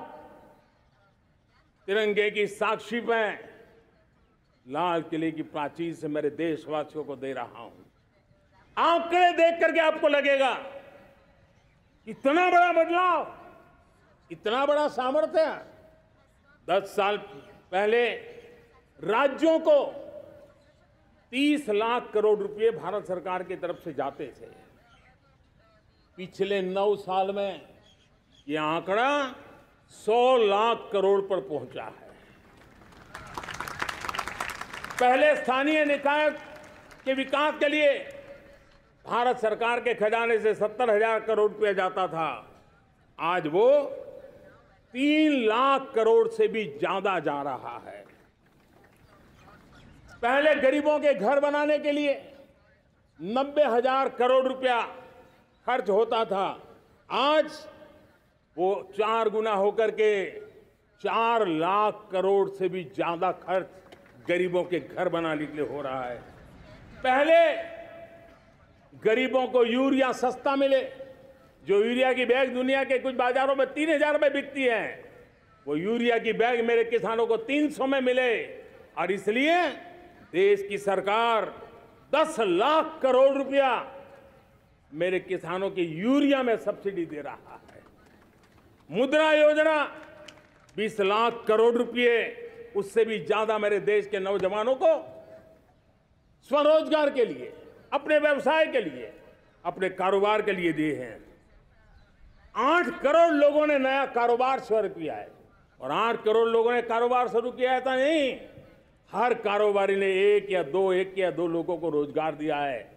तिरंगे की साक्षी में लाल किले की प्राचीर से मेरे देशवासियों को दे रहा हूं। आंकड़े देख करके आपको लगेगा इतना बड़ा बदलाव, इतना बड़ा सामर्थ्य। 10 साल पहले राज्यों को 30 लाख करोड़ रुपए भारत सरकार की तरफ से जाते थे। पिछले 9 साल में यह आंकड़ा 100 लाख करोड़ पर पहुंचा है। पहले स्थानीय निकाय के विकास के लिए भारत सरकार के खजाने से 70,000 करोड़ रुपया जाता था। आज वो 3 लाख करोड़ से भी ज्यादा जा रहा है। पहले गरीबों के घर बनाने के लिए 90,000 करोड़ रुपया खर्च होता था। आज वो 4 गुना होकर के 4 लाख करोड़ से भी ज्यादा खर्च गरीबों के घर बनाने के लिए हो रहा है। पहले गरीबों को यूरिया सस्ता मिले, जो यूरिया की बैग दुनिया के कुछ बाजारों में 3,000 में बिकती है, वो यूरिया की बैग मेरे किसानों को 300 में मिले। और इसलिए देश की सरकार 10 लाख करोड़ रुपया मेरे किसानों की यूरिया में सब्सिडी दे रहा है। मुद्रा योजना 20 लाख करोड़ रुपए, उससे भी ज्यादा मेरे देश के नौजवानों को स्वरोजगार के लिए, अपने व्यवसाय के लिए, अपने कारोबार के लिए दिए हैं। 8 करोड़ लोगों ने नया कारोबार शुरू किया है। और 8 करोड़ लोगों ने कारोबार शुरू किया है, ऐसा नहीं, हर कारोबारी ने एक या दो लोगों को रोजगार दिया है।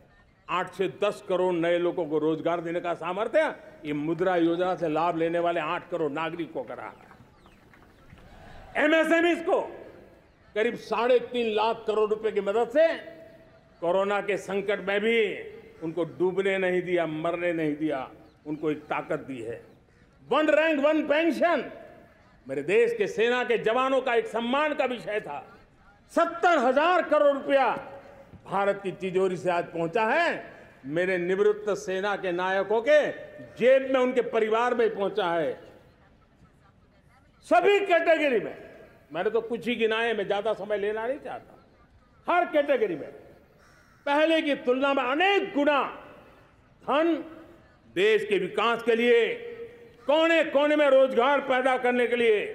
8 से 10 करोड़ नए लोगों को रोजगार देने का सामर्थ्य ये मुद्रा योजना से लाभ लेने वाले 8 करोड़ नागरिकों को रहा है। एमएसएमईज को करीब 3.5 लाख करोड़ रुपए की मदद से कोरोना के संकट में भी उनको डूबने नहीं दिया, मरने नहीं दिया, उनको एक ताकत दी है। 1 रैंक 1 पेंशन मेरे देश के सेना के जवानों का एक सम्मान का विषय था। 70,000 करोड़ रुपया भारत की तिजोरी से आज पहुंचा है, मेरे निवृत्त सेना के नायकों के जेब में, उनके परिवार में पहुंचा है। सभी कैटेगरी में, मैंने तो कुछ ही गिनाए, मैं ज्यादा समय लेना नहीं चाहता। हर कैटेगरी में पहले की तुलना में अनेक गुना धन देश के विकास के लिए, कोने कोने में रोजगार पैदा करने के लिए,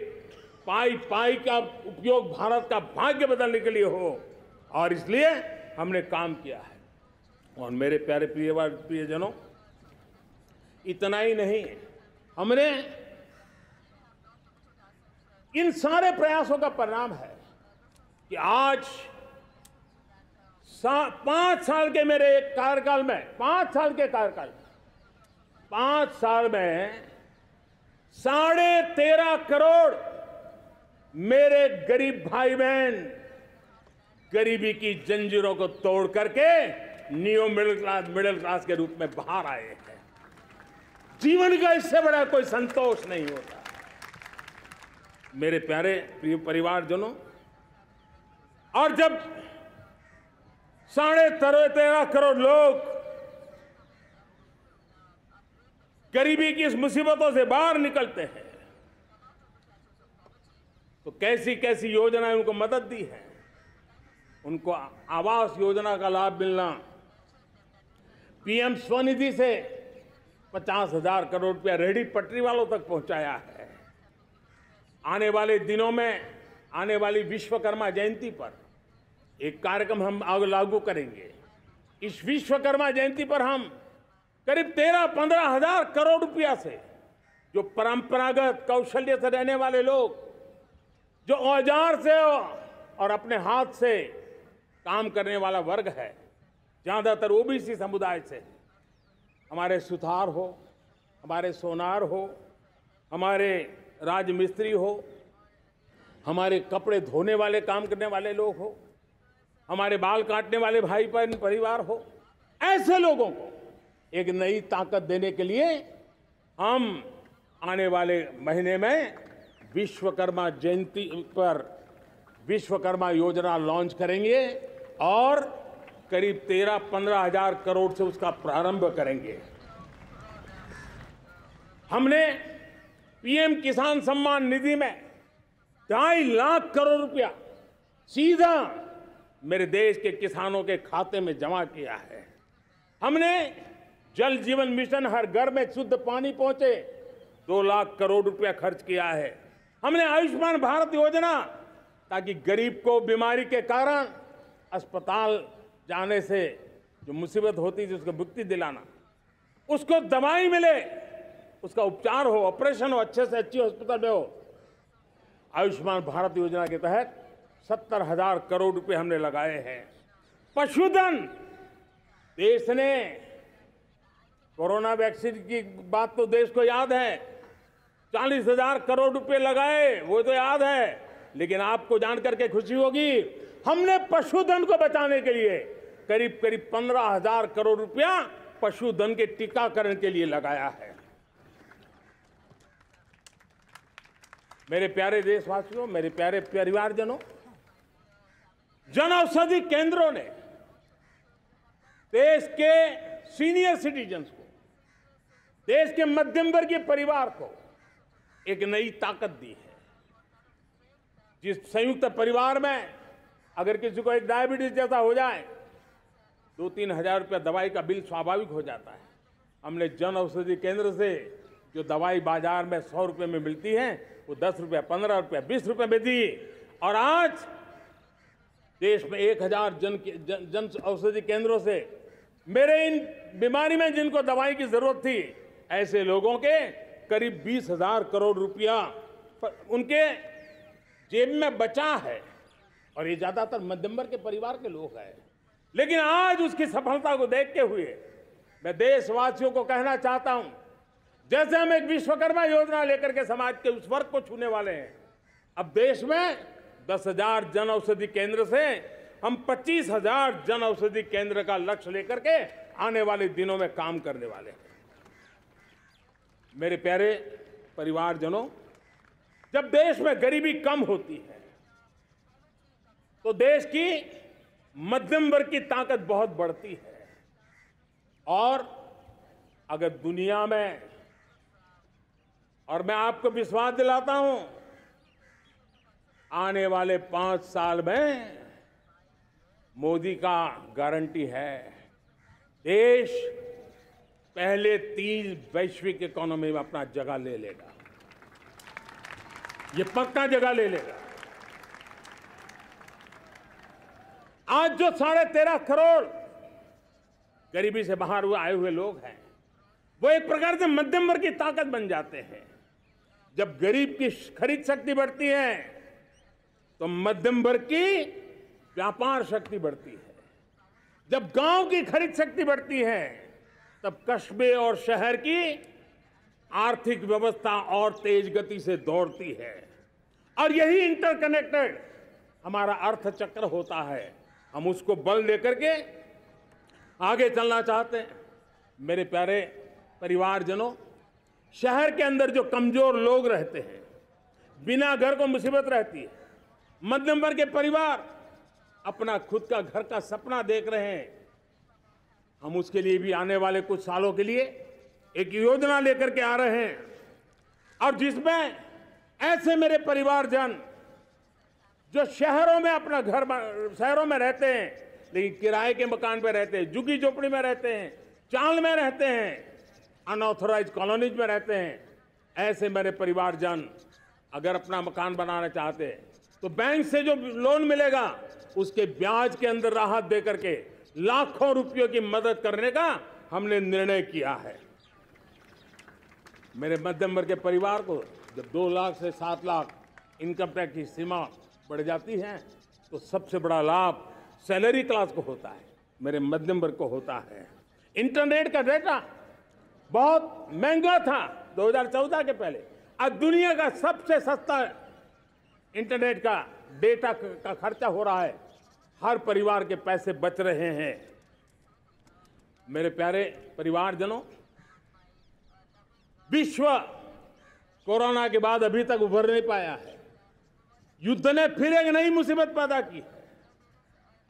पाई पाई का उपयोग भारत का भाग्य बदलने के लिए हो, और इसलिए हमने काम किया है। और मेरे प्यारे प्रियजनों, इतना ही नहीं, हमने इन सारे प्रयासों का परिणाम है कि आज 5 साल के मेरे कार्यकाल में, 5 साल के कार्यकाल में, 5 साल में 13.5 करोड़ मेरे गरीब भाई बहन गरीबी की जंजीरों को तोड़ करके नियो मिडिल क्लास के रूप में बाहर आए हैं। जीवन का इससे बड़ा कोई संतोष नहीं होता। मेरे प्यारे प्रिय परिवारजनों, और जब 13.5 करोड़ लोग गरीबी की इस मुसीबतों से बाहर निकलते हैं, तो कैसी कैसी योजनाएं उनको मदद दी है। उनको आवास योजना का लाभ मिलना, पीएम स्वनिधि से 50,000 करोड़ रुपया रेहड़ी पटरी वालों तक पहुंचाया है। आने वाले दिनों में, आने वाली विश्वकर्मा जयंती पर एक कार्यक्रम हम लागू करेंगे। इस विश्वकर्मा जयंती पर हम करीब 13-15 हजार करोड़ रुपया से, जो परंपरागत कौशल्य से रहने वाले लोग, जो औजार से और अपने हाथ से काम करने वाला वर्ग है, ज्यादातर ओबीसी समुदाय से, हमारे सुथार हो, हमारे सोनार हो, हमारे राजमिस्त्री हो, हमारे कपड़े धोने वाले काम करने वाले लोग हो, हमारे बाल काटने वाले भाई बहन परिवार हो, ऐसे लोगों को एक नई ताकत देने के लिए हम आने वाले महीने में विश्वकर्मा जयंती पर विश्वकर्मा योजना लॉन्च करेंगे और करीब 13-15 हजार करोड़ से उसका प्रारंभ करेंगे। हमने पीएम किसान सम्मान निधि में 2.5 लाख करोड़ रुपया सीधा मेरे देश के किसानों के खाते में जमा किया है। हमने जल जीवन मिशन, हर घर में शुद्ध पानी पहुंचे, 2 लाख करोड़ रुपया खर्च किया है। हमने आयुष्मान भारत योजना, ताकि गरीब को बीमारी के कारण अस्पताल जाने से जो मुसीबत होती थी उसको मुक्ति दिलाना, उसको दवाई मिले, उसका उपचार हो, ऑपरेशन हो, अच्छे से अच्छी हॉस्पिटल में हो। आयुष्मान भारत योजना के तहत 70,000 करोड़ रुपए हमने लगाए हैं। पशुधन, देश ने कोरोना वैक्सीन की बात तो देश को याद है, 40,000 करोड़ रुपए लगाए, वो तो याद है। लेकिन आपको जान करके खुशी होगी, हमने पशुधन को बचाने के लिए करीब करीब 15,000 करोड़ रुपया पशुधन के टीकाकरण के लिए लगाया है। मेरे प्यारे देशवासियों, मेरे प्यारे परिवारजनों, जन औषधि केंद्रों ने देश के सीनियर सिटीजन्स को, देश के मध्यम वर्गीय परिवार को एक नई ताकत दी है। जिस संयुक्त परिवार में अगर किसी को एक डायबिटीज जैसा हो जाए, 2-3 हजार रुपया दवाई का बिल स्वाभाविक हो जाता है। हमने जन औषधि केंद्र से जो दवाई बाजार में 100 रुपये में मिलती है, वो 10 रुपया, 15 रुपया, 20 रुपये में दी। और आज देश में 1000 जन औषधि केंद्रों से मेरे इन बीमारी में जिनको दवाई की जरूरत थी, ऐसे लोगों के करीब 20,000 करोड़ रुपया उनके जेब में बचा है। और ये ज्यादातर मध्यम वर्ग के परिवार के लोग हैं। लेकिन आज उसकी सफलता को देखते हुए मैं देशवासियों को कहना चाहता हूं, जैसे हम एक विश्वकर्मा योजना लेकर के समाज के उस वर्ग को छूने वाले हैं, अब देश में 10,000 जन औषधि केंद्र से हम 25,000 जन औषधि केंद्र का लक्ष्य लेकर के आने वाले दिनों में काम करने वाले हैं। मेरे प्यारे परिवारजनों, जब देश में गरीबी कम होती है तो देश की मध्यम वर्ग की ताकत बहुत बढ़ती है। और अगर दुनिया में, और मैं आपको विश्वास दिलाता हूं, आने वाले 5 साल में मोदी का गारंटी है, देश पहले 3 वैश्विक इकोनॉमी में अपना जगह ले लेगा। ये पक्का जगह ले लेगा। आज जो 13.5 करोड़ गरीबी से बाहर आए हुए लोग हैं, वो एक प्रकार से मध्यम वर्ग की ताकत बन जाते हैं। जब गरीब की खरीद शक्ति बढ़ती है तो मध्यम वर्ग की व्यापार शक्ति बढ़ती है। जब गांव की खरीद शक्ति बढ़ती है तब कस्बे और शहर की आर्थिक व्यवस्था और तेज गति से दौड़ती है। और यही इंटरकनेक्टेड हमारा अर्थचक्र होता है। हम उसको बल देकर के आगे चलना चाहते हैं। मेरे प्यारे परिवारजनों, शहर के अंदर जो कमजोर लोग रहते हैं, बिना घर को मुसीबत रहती है, मध्यम वर्ग के परिवार अपना खुद का घर का सपना देख रहे हैं, हम उसके लिए भी आने वाले कुछ सालों के लिए एक योजना लेकर के आ रहे हैं। और जिसमें ऐसे मेरे परिवारजन जो शहरों में अपना घर, शहरों में रहते हैं लेकिन किराए के मकान पर रहते हैं, झुग्गी झोपड़ी में रहते हैं, चाल में रहते हैं, अनऑथराइज्ड कॉलोनीज में रहते हैं, ऐसे मेरे परिवारजन अगर अपना मकान बनाना चाहते हैं तो बैंक से जो लोन मिलेगा उसके ब्याज के अंदर राहत देकर के लाखों रुपयों की मदद करने का हमने निर्णय किया है। मेरे मध्यम वर्ग के परिवार को जब 2 लाख से 7 लाख इनकम टैक्स की सीमा बढ़ जाती है तो सबसे बड़ा लाभ सैलरी क्लास को होता है, मेरे मध्यम वर्ग को होता है। इंटरनेट का डेटा बहुत महंगा था 2014 के पहले, आज दुनिया का सबसे सस्ता इंटरनेट का डेटा का खर्चा हो रहा है। हर परिवार के पैसे बच रहे हैं। मेरे प्यारे परिवारजनों, विश्व कोरोना के बाद अभी तक उभर नहीं पाया है। युद्ध ने फिर एक नई मुसीबत पैदा की।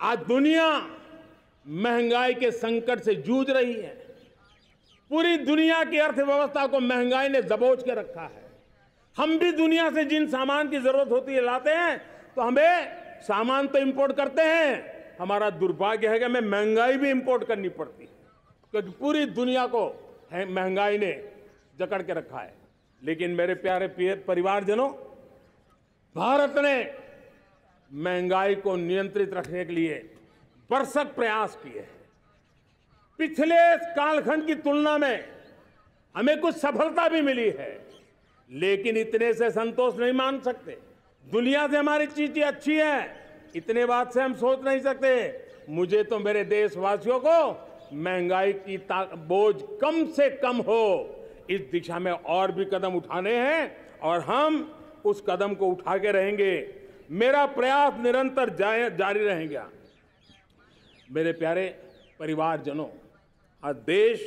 आज दुनिया महंगाई के संकट से जूझ रही है। पूरी दुनिया की अर्थव्यवस्था को महंगाई ने दबोच के रखा है। हम भी दुनिया से जिन सामान की जरूरत होती है लाते हैं, तो हमें सामान तो इंपोर्ट करते हैं। हमारा दुर्भाग्य है कि हमें महंगाई भी इंपोर्ट करनी पड़ती है, क्योंकि पूरी दुनिया को महंगाई ने जकड़ के रखा है। लेकिन मेरे प्यारे परिवारजनों, भारत ने महंगाई को नियंत्रित रखने के लिए भरसक प्रयास किए हैं। पिछले कालखंड की तुलना में हमें कुछ सफलता भी मिली है, लेकिन इतने से संतोष नहीं मान सकते। दुनिया से हमारी चीजें अच्छी है, इतने बात से हम सोच नहीं सकते। मुझे तो मेरे देशवासियों को महंगाई की बोझ कम से कम हो, इस दिशा में और भी कदम उठाने हैं और हम उस कदम को उठा के रहेंगे। मेरा प्रयास निरंतर जारी रहेगा। मेरे प्यारे परिवारजनों, आज देश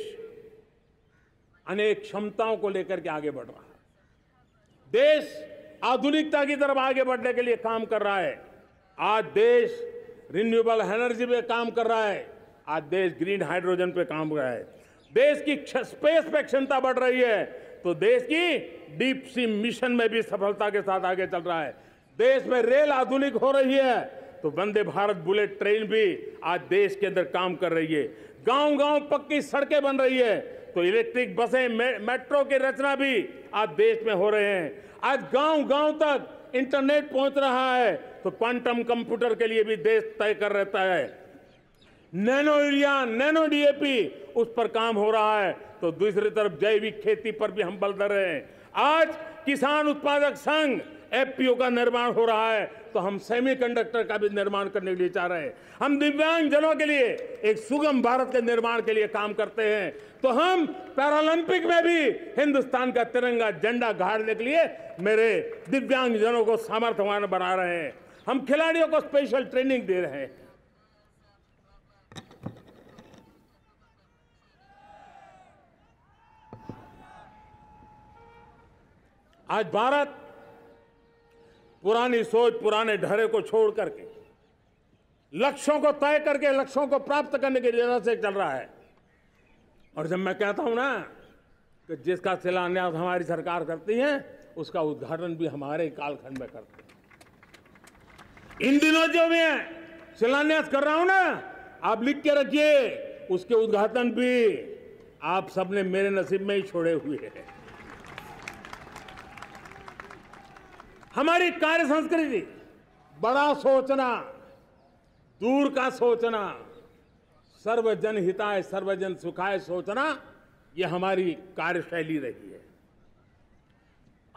अनेक क्षमताओं को लेकर के आगे बढ़ रहा है। देश आधुनिकता की तरफ आगे बढ़ने के लिए काम कर रहा है। आज देश रिन्यूएबल एनर्जी पे काम कर रहा है। आज देश ग्रीन हाइड्रोजन पे काम कर रहा है। देश की स्पेस पे क्षमता बढ़ रही है, तो देश की डीप सी मिशन में भी सफलता के साथ आगे चल रहा है। देश में रेल आधुनिक हो रही है, तो वंदे भारत बुलेट ट्रेन भी आज देश के अंदर काम कर रही है। गांव गांव पक्की सड़कें बन रही है, तो इलेक्ट्रिक बसें, मेट्रो की रचना भी आज देश में हो रहे हैं। आज गांव गांव तक इंटरनेट पहुंच रहा है, तो क्वांटम कंप्यूटर के लिए भी देश तय कर रहता है। नैनो यूरिया, नैनो डीएपी, उस पर काम हो रहा है, तो दूसरी तरफ जैविक खेती पर भी हम बल दे रहे हैं। आज किसान उत्पादक संघ एफपीओ का निर्माण हो रहा है, तो हम सेमीकंडक्टर का भी निर्माण करने के लिए चाह रहे हैं। हम दिव्यांग जनों के लिए एक सुगम भारत के निर्माण के लिए काम करते हैं, तो हम पैरालंपिक में भी हिंदुस्तान का तिरंगा झंडा गाड़ने के लिए मेरे दिव्यांग जनों को सामर्थ्यवान बना रहे हैं। हम खिलाड़ियों को स्पेशल ट्रेनिंग दे रहे हैं। आज भारत पुरानी सोच, पुराने ढर्रे को छोड़ करके लक्ष्यों को तय करके लक्ष्यों को प्राप्त करने की राह से चल रहा है। और जब मैं कहता हूं ना कि जिसका शिलान्यास हमारी सरकार करती है, उसका उद्घाटन भी हमारे कालखंड में करते हैं। इन दिनों जो मैं शिलान्यास कर रहा हूं ना, आप लिख के रखिए, उसके उद्घाटन भी आप सबने मेरे नसीब में ही छोड़े हुए हैं। हमारी कार्य संस्कृति, बड़ा सोचना, दूर का सोचना, सर्वजन हिताय सर्वजन सुखाय सोचना, यह हमारी कार्यशैली रही है।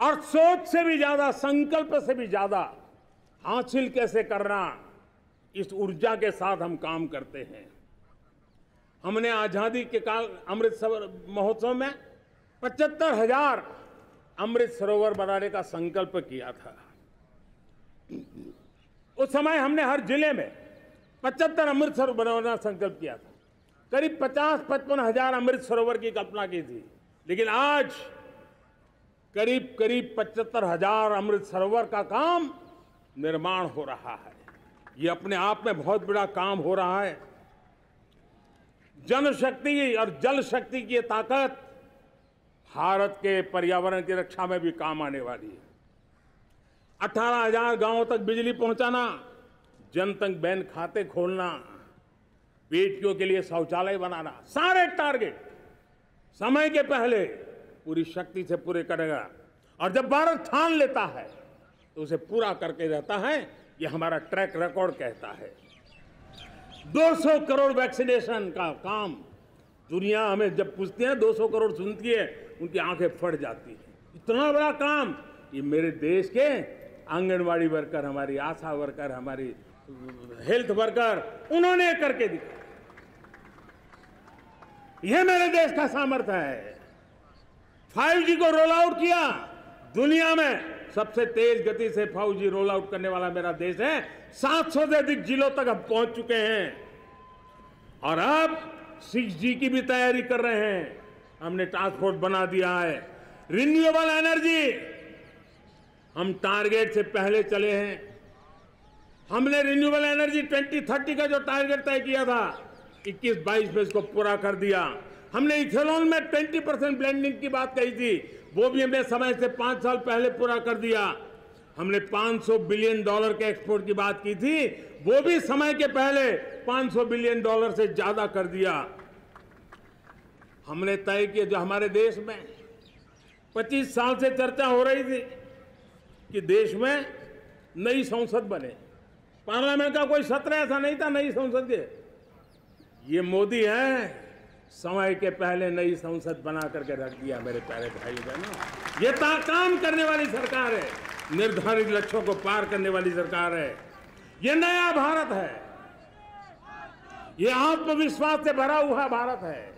और सोच से भी ज्यादा, संकल्प से भी ज्यादा हासिल कैसे करना, इस ऊर्जा के साथ हम काम करते हैं। हमने आजादी के काल अमृत महोत्सव में 75,000 अमृत सरोवर बनाने का संकल्प किया था। उस समय हमने हर जिले में 75 अमृत सरोवर बनाना संकल्प किया था। करीब 50-55 हजार अमृत सरोवर की कल्पना की थी, लेकिन आज करीब 75,000 अमृत सरोवर का काम निर्माण हो रहा है। ये अपने आप में बहुत बड़ा काम हो रहा है। जनशक्ति और जल शक्ति की ताकत भारत के पर्यावरण की रक्षा में भी काम आने वाली है। 18,000 गांवों तक बिजली पहुंचाना, जनधन बैंक खाते खोलना, बेटियों के लिए शौचालय बनाना, सारे टारगेट समय के पहले पूरी शक्ति से पूरे करेगा। और जब भारत ठान लेता है तो उसे पूरा करके रहता है। ये हमारा ट्रैक रिकॉर्ड कहता है। 200 करोड़ वैक्सीनेशन का काम, दुनिया हमें जब पूछती है 200 करोड़ सुनती है, उनकी आंखें फट जाती है। इतना बड़ा काम ये मेरे देश के आंगनवाड़ी वर्कर, हमारी आशा वर्कर, हमारी हेल्थ वर्कर, उन्होंने करके दिखाया। यह मेरे देश का सामर्थ्य है। 5G को रोल आउट किया, दुनिया में सबसे तेज गति से 5G रोल आउट करने वाला मेरा देश है। 700 से अधिक जिलों तक हम पहुंच चुके हैं और अब 6G की भी तैयारी कर रहे हैं। हमने टास्क फोर्स बना दिया है। रिन्यूएबल एनर्जी, हम टारगेट से पहले चले हैं। हमने रिन्यूएबल एनर्जी 2030 का जो टारगेट तय किया था, 21-22 में इसको पूरा कर दिया। हमने इथेनॉल में 20% ब्लेंडिंग की बात कही थी, वो भी हमने समय से 5 साल पहले पूरा कर दिया। हमने $500 बिलियन के एक्सपोर्ट की बात की थी, वो भी समय के पहले $500 बिलियन से ज्यादा कर दिया। हमने तय किया, जो हमारे देश में 25 साल से चर्चा हो रही थी कि देश में नई संसद बने, पार्लियामेंट का कोई सत्र ऐसा नहीं था नई संसद के। ये मोदी है, समय के पहले नई संसद बना करके रख दिया। मेरे प्यारे भाई बहनों, ये काम करने वाली सरकार है, निर्धारित लक्ष्यों को पार करने वाली सरकार है। ये नया भारत है, ये आत्मविश्वास से भरा हुआ भारत है,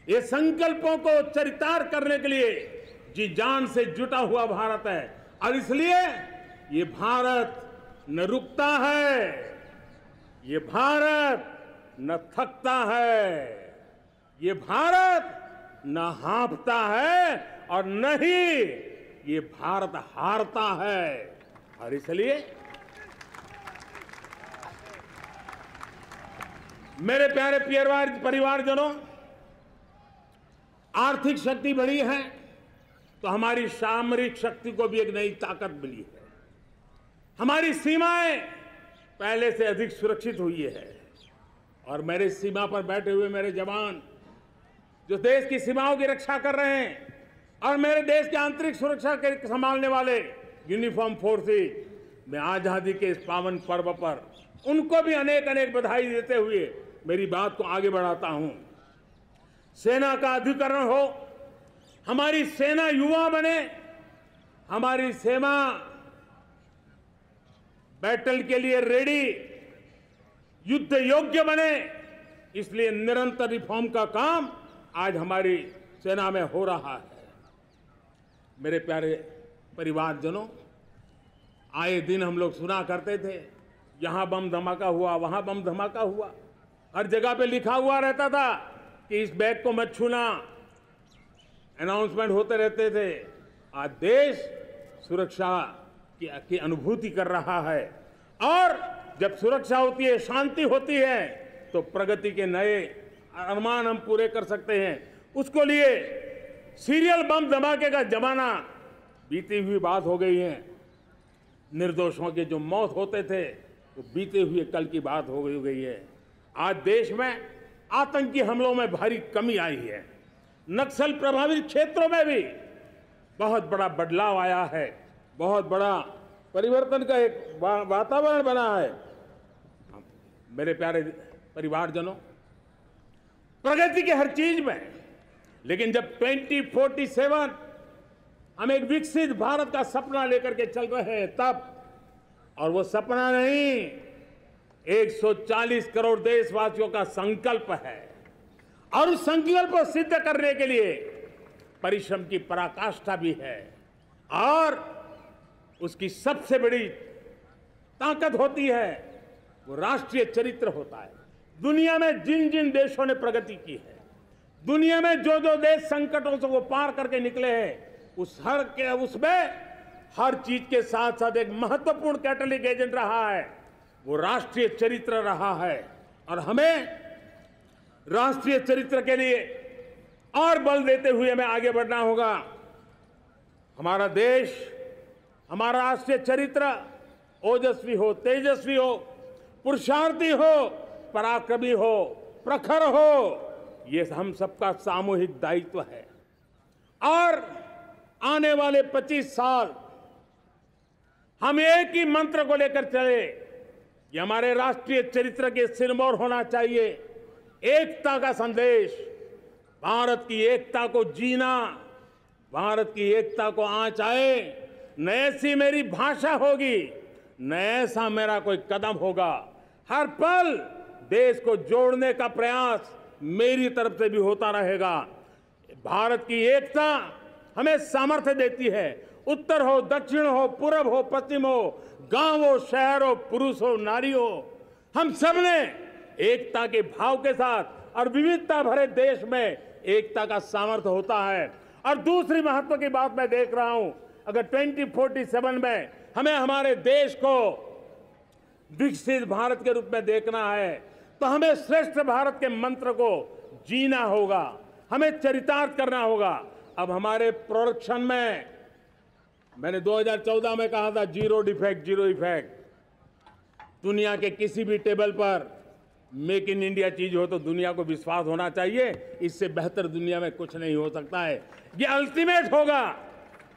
ये संकल्पों को चरितार्थ करने के लिए जी जान से जुटा हुआ भारत है। और इसलिए ये भारत न रुकता है, ये भारत न थकता है, ये भारत न हाँफता है और न ही ये भारत हारता है। और इसलिए मेरे प्यारे परिवारजनों, आर्थिक शक्ति बढ़ी है तो हमारी सामरिक शक्ति को भी एक नई ताकत मिली है। हमारी सीमाएं पहले से अधिक सुरक्षित हुई है और मेरे सीमा पर बैठे हुए मेरे जवान जो देश की सीमाओं की रक्षा कर रहे हैं और मेरे देश की आंतरिक सुरक्षा के संभालने वाले यूनिफॉर्म फोर्सेस, मैं आजादी के इस पावन पर्व पर उनको भी अनेक अनेक बधाई देते हुए मेरी बात को आगे बढ़ाता हूं। सेना का अधिकरण हो, हमारी सेना युवा बने, हमारी सेना बैटल के लिए रेडी, युद्ध योग्य बने, इसलिए निरंतर रिफॉर्म का काम आज हमारी सेना में हो रहा है। मेरे प्यारे परिवारजनों, आए दिन हम लोग सुना करते थे, यहां बम धमाका हुआ, वहां बम धमाका हुआ, हर जगह पे लिखा हुआ रहता था कि इस बैग को मत छूना, अनाउंसमेंट होते रहते थे। आज देश सुरक्षा की अनुभूति कर रहा है और जब सुरक्षा होती है, शांति होती है, तो प्रगति के नए अरमान हम पूरे कर सकते हैं। उसको लिए सीरियल बम धमाके का जमाना बीती हुई बात हो गई है। निर्दोषों के जो मौत होते थे वो बीते हुए कल की बात हो गई है। आज देश में आतंकी हमलों में भारी कमी आई है। नक्सल प्रभावित क्षेत्रों में भी बहुत बड़ा बदलाव आया है, बहुत बड़ा परिवर्तन का एक वातावरण बना है। मेरे प्यारे परिवारजनों, प्रगति के हर चीज में, लेकिन जब 2047 हम एक विकसित भारत का सपना लेकर के चल रहे हैं तब, और वो सपना नहीं 140 करोड़ देशवासियों का संकल्प है और उस संकल्प को सिद्ध करने के लिए परिश्रम की पराकाष्ठा भी है। और उसकी सबसे बड़ी ताकत होती है वो राष्ट्रीय चरित्र होता है। दुनिया में जिन जिन देशों ने प्रगति की है, दुनिया में जो जो देश संकटों से वो पार करके निकले हैं, उसमें हर चीज के साथ साथ एक महत्वपूर्ण कैटलिक एजेंट रहा है, वो राष्ट्रीय चरित्र रहा है। और हमें राष्ट्रीय चरित्र के लिए और बल देते हुए हमें आगे बढ़ना होगा। हमारा देश, हमारा राष्ट्रीय चरित्र ओजस्वी हो, तेजस्वी हो, पुरुषार्थी हो, पराक्रमी हो, प्रखर हो, ये हम सबका सामूहिक दायित्व है। और आने वाले 25 साल हम एक ही मंत्र को लेकर चले, ये हमारे राष्ट्रीय चरित्र के सिरमौर होना चाहिए। एकता का संदेश, भारत की एकता को जीना, भारत की एकता को आंच आए, न ऐसी मेरी भाषा होगी, न ऐसा मेरा कोई कदम होगा। हर पल देश को जोड़ने का प्रयास मेरी तरफ से भी होता रहेगा। भारत की एकता हमें सामर्थ्य देती है। उत्तर हो, दक्षिण हो, पूर्व हो, पश्चिम हो, गांव हो, शहर हो, पुरुष हो, नारी हो, हम सब ने एकता के भाव के साथ और विविधता भरे देश में एकता का सामर्थ्य होता है। और दूसरी महत्व की बात मैं देख रहा हूं, अगर 2047 में हमें हमारे देश को विकसित भारत के रूप में देखना है तो हमें श्रेष्ठ भारत के मंत्र को जीना होगा, हमें चरितार्थ करना होगा। अब हमारे प्रोडक्शन में, मैंने 2014 में कहा था जीरो डिफेक्ट, जीरो इफेक्ट। दुनिया के किसी भी टेबल पर मेक इन इंडिया चीज हो तो दुनिया को विश्वास होना चाहिए, इससे बेहतर दुनिया में कुछ नहीं हो सकता है। ये अल्टीमेट होगा।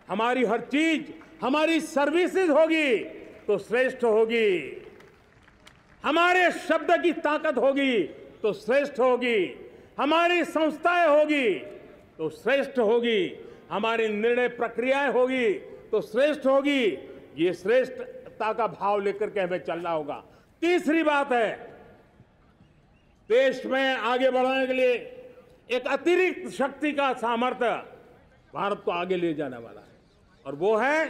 हमारी हर चीज, हमारी सर्विसेज होगी तो श्रेष्ठ होगी, हमारे शब्द की ताकत होगी तो श्रेष्ठ होगी, हमारी संस्थाएं होगी तो श्रेष्ठ होगी, हमारी निर्णय प्रक्रियाएं होगी तो श्रेष्ठ होगी। ये श्रेष्ठता का भाव लेकर के हमें चलना होगा। तीसरी बात है, देश में आगे बढ़ाने के लिए एक अतिरिक्त शक्ति का सामर्थ्य भारत को आगे ले जाने वाला है, और वो है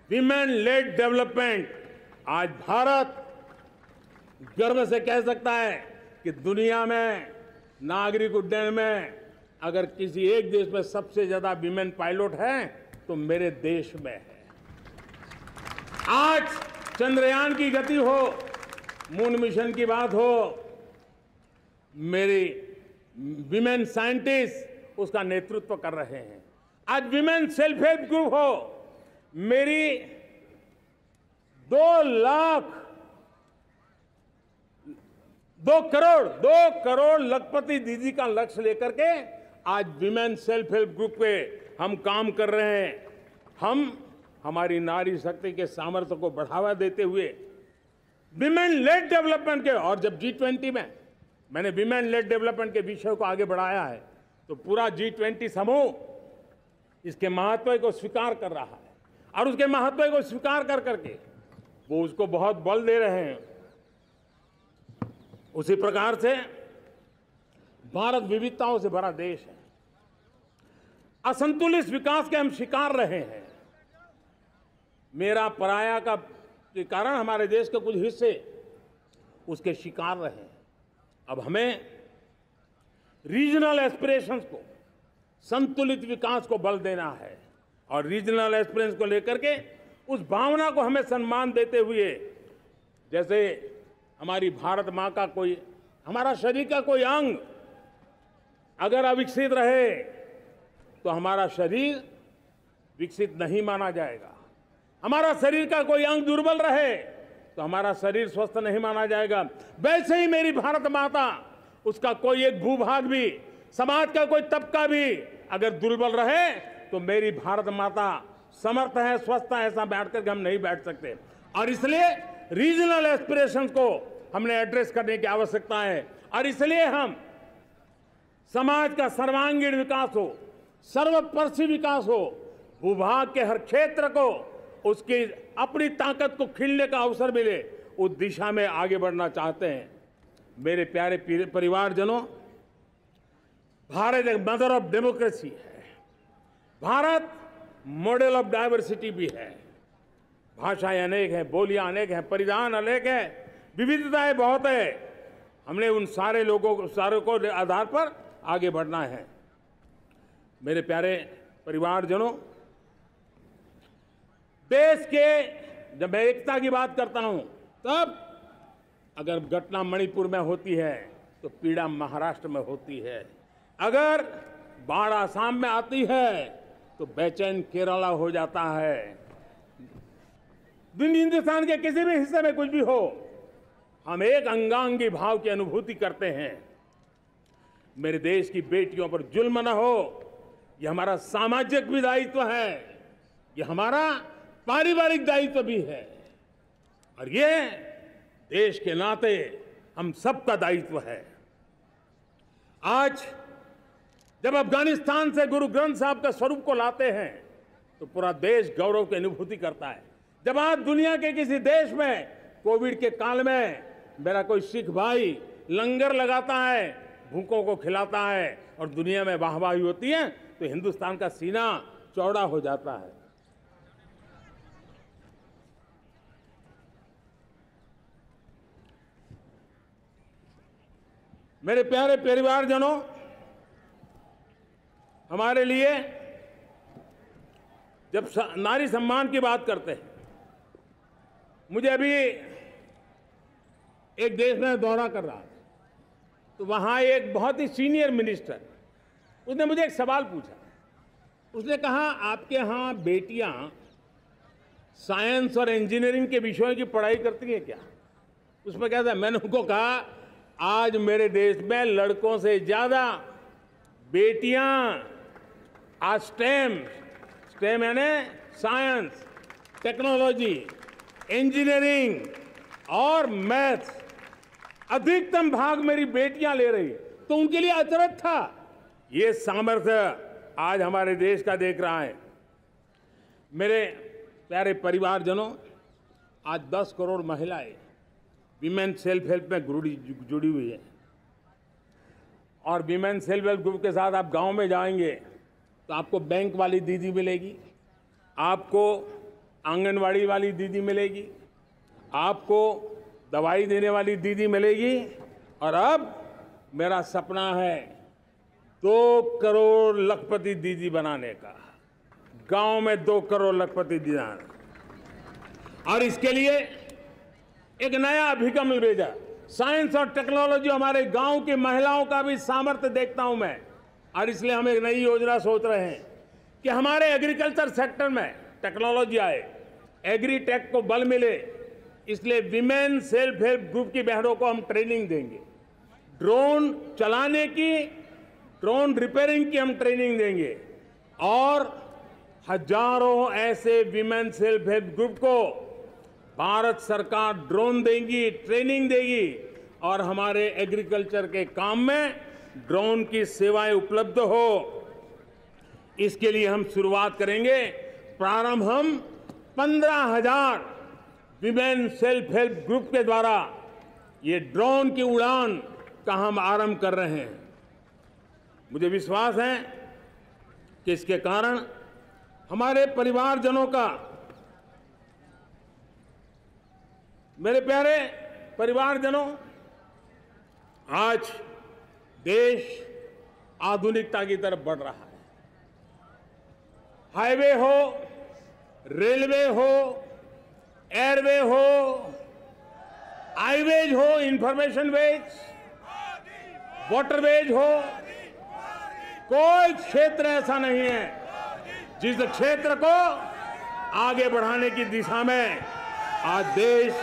विमेन लेड डेवलपमेंट। आज भारत गर्व से कह सकता है कि दुनिया में नागरिक उड्डयन में अगर किसी एक देश में सबसे ज्यादा विमेन पायलट हैं तो मेरे देश में है। आज चंद्रयान की गति हो, मून मिशन की बात हो, मेरी विमेन साइंटिस्ट उसका नेतृत्व कर रहे हैं। आज विमेन सेल्फ हेल्प ग्रुप हो, मेरी 2 करोड़ लखपति दीदी का लक्ष्य लेकर के आज विमेन सेल्फ हेल्प ग्रुप पे हम काम कर रहे हैं। हमारी नारी शक्ति के सामर्थ्य को बढ़ावा देते हुए विमेन लेड डेवलपमेंट के, और जब G20 में मैंने विमेन लेड डेवलपमेंट के विषय को आगे बढ़ाया है तो पूरा G20 समूह इसके महत्व को स्वीकार कर रहा है, और उसके महत्व को स्वीकार कर करके वो उसको बहुत बल दे रहे हैं। उसी प्रकार से भारत विविधताओं से भरा देश है। असंतुलित विकास के हम शिकार रहे हैं। मेरा पराया का के कारण हमारे देश के कुछ हिस्से उसके शिकार रहे हैं। अब हमें रीजनल एस्पिरेशंस को, संतुलित विकास को बल देना है, और रीजनल एस्पिरेशंस को लेकर के उस भावना को हमें सम्मान देते हुए, जैसे हमारी भारत माँ का कोई, हमारा शरीर का कोई अंग अगर अविकसित रहे तो हमारा शरीर विकसित नहीं माना जाएगा। हमारा शरीर का कोई अंग दुर्बल रहे तो हमारा शरीर स्वस्थ नहीं माना जाएगा। वैसे ही मेरी भारत माता, उसका कोई एक भूभाग भी, समाज का कोई तबका भी अगर दुर्बल रहे तो मेरी भारत माता समर्थ है, स्वस्थ है, ऐसा बैठ करके हम नहीं बैठ सकते। और इसलिए रीजनल एस्पिरेशंस को हमने एड्रेस करने की आवश्यकता है, और इसलिए हम समाज का सर्वांगीण विकास हो, सर्वस्पर्शी विकास हो, भूभाग के हर क्षेत्र को उसकी अपनी ताकत को खिलने का अवसर मिले, उस दिशा में आगे बढ़ना चाहते हैं। मेरे प्यारे परिवारजनों, भारत एक मदर ऑफ डेमोक्रेसी है। भारत मॉडल ऑफ डाइवर्सिटी भी है। भाषाएं अनेक हैं, बोलियां अनेक हैं, परिधान अनेक हैं, विविधताएं बहुत है। हमने उन सारे को आधार पर आगे बढ़ना है। मेरे प्यारे परिवारजनों, देश के जब मैं एकता की बात करता हूं, तब अगर घटना मणिपुर में होती है तो पीड़ा महाराष्ट्र में होती है, अगर बाढ़ आसाम में आती है तो बेचैन केरला हो जाता है। हिंदुस्तान के किसी भी हिस्से में कुछ भी हो, हम एक अंगांगी भाव की अनुभूति करते हैं। मेरे देश की बेटियों पर जुल्म न हो, यह हमारा सामाजिक भी दायित्व है, यह हमारा पारिवारिक दायित्व भी है, और ये देश के नाते हम सबका दायित्व है। आज जब अफगानिस्तान से गुरु ग्रंथ साहब के स्वरूप को लाते हैं तो पूरा देश गौरव की अनुभूति करता है। जब आज दुनिया के किसी देश में कोविड के काल में मेरा कोई सिख भाई लंगर लगाता है, भूखों को खिलाता है, और दुनिया में वाहवाही होती है, तो हिंदुस्तान का सीना चौड़ा हो जाता है। मेरे प्यारे परिवारजनों, हमारे लिए जब नारी सम्मान की बात करते हैं, मुझे अभी एक देश में दौरा कर रहा था, तो वहाँ एक बहुत ही सीनियर मिनिस्टर, उसने मुझे एक सवाल पूछा। उसने कहा, आपके यहाँ बेटियाँ साइंस और इंजीनियरिंग के विषयों की पढ़ाई करती हैं क्या? उसमें क्या था? मैंने उनको कहा, आज मेरे देश में लड़कों से ज़्यादा बेटियाँ आज स्टेम यानी साइंस, टेक्नोलॉजी, इंजीनियरिंग और मैथ्स, अधिकतम भाग मेरी बेटियां ले रही है। तो उनके लिए अचरज था। ये सामर्थ्य आज हमारे देश का देख रहा है। मेरे प्यारे परिवारजनों, आज 10 करोड़ महिलाएं विमेन सेल्फ हेल्प में जुड़ी हुई है, और वीमेन सेल्फ हेल्प ग्रुप के साथ आप गांव में जाएंगे तो आपको बैंक वाली दीदी मिलेगी, आपको आंगनवाड़ी वाली दीदी मिलेगी, आपको दवाई देने वाली दीदी मिलेगी। और अब मेरा सपना है 2 करोड़ लखपति दीदी बनाने का, गांव में 2 करोड़ लखपति दीदी। और इसके लिए एक नया अभिगम भेजा, साइंस और टेक्नोलॉजी। हमारे गांव की महिलाओं का भी सामर्थ्य देखता हूं मैं, और इसलिए हम एक नई योजना सोच रहे हैं कि हमारे एग्रीकल्चर सेक्टर में टेक्नोलॉजी आए, एग्रीटेक को बल मिले। इसलिए विमेन सेल्फ हेल्प ग्रुप की बहनों को हम ट्रेनिंग देंगे, ड्रोन चलाने की, ड्रोन रिपेयरिंग की हम ट्रेनिंग देंगे, और हजारों ऐसे विमेन सेल्फ हेल्प ग्रुप को भारत सरकार ड्रोन देगी, ट्रेनिंग देगी, और हमारे एग्रीकल्चर के काम में ड्रोन की सेवाएं उपलब्ध हो। इसके लिए हम शुरुआत करेंगे। प्रारंभ हम 15,000 विमेन सेल्फ हेल्प ग्रुप के द्वारा ये ड्रोन की उड़ान का हम आरंभ कर रहे हैं। मुझे विश्वास है कि इसके कारण हमारे परिवारजनों का, मेरे प्यारे परिवारजनों, आज देश आधुनिकता की तरफ बढ़ रहा है। हाईवे हो, रेलवे हो, एयरवे हो, हाईवेज हो, इंफॉर्मेशन वेज, वाटरवेज हो, कोई क्षेत्र ऐसा नहीं है जिस क्षेत्र को आगे बढ़ाने की दिशा में आज देश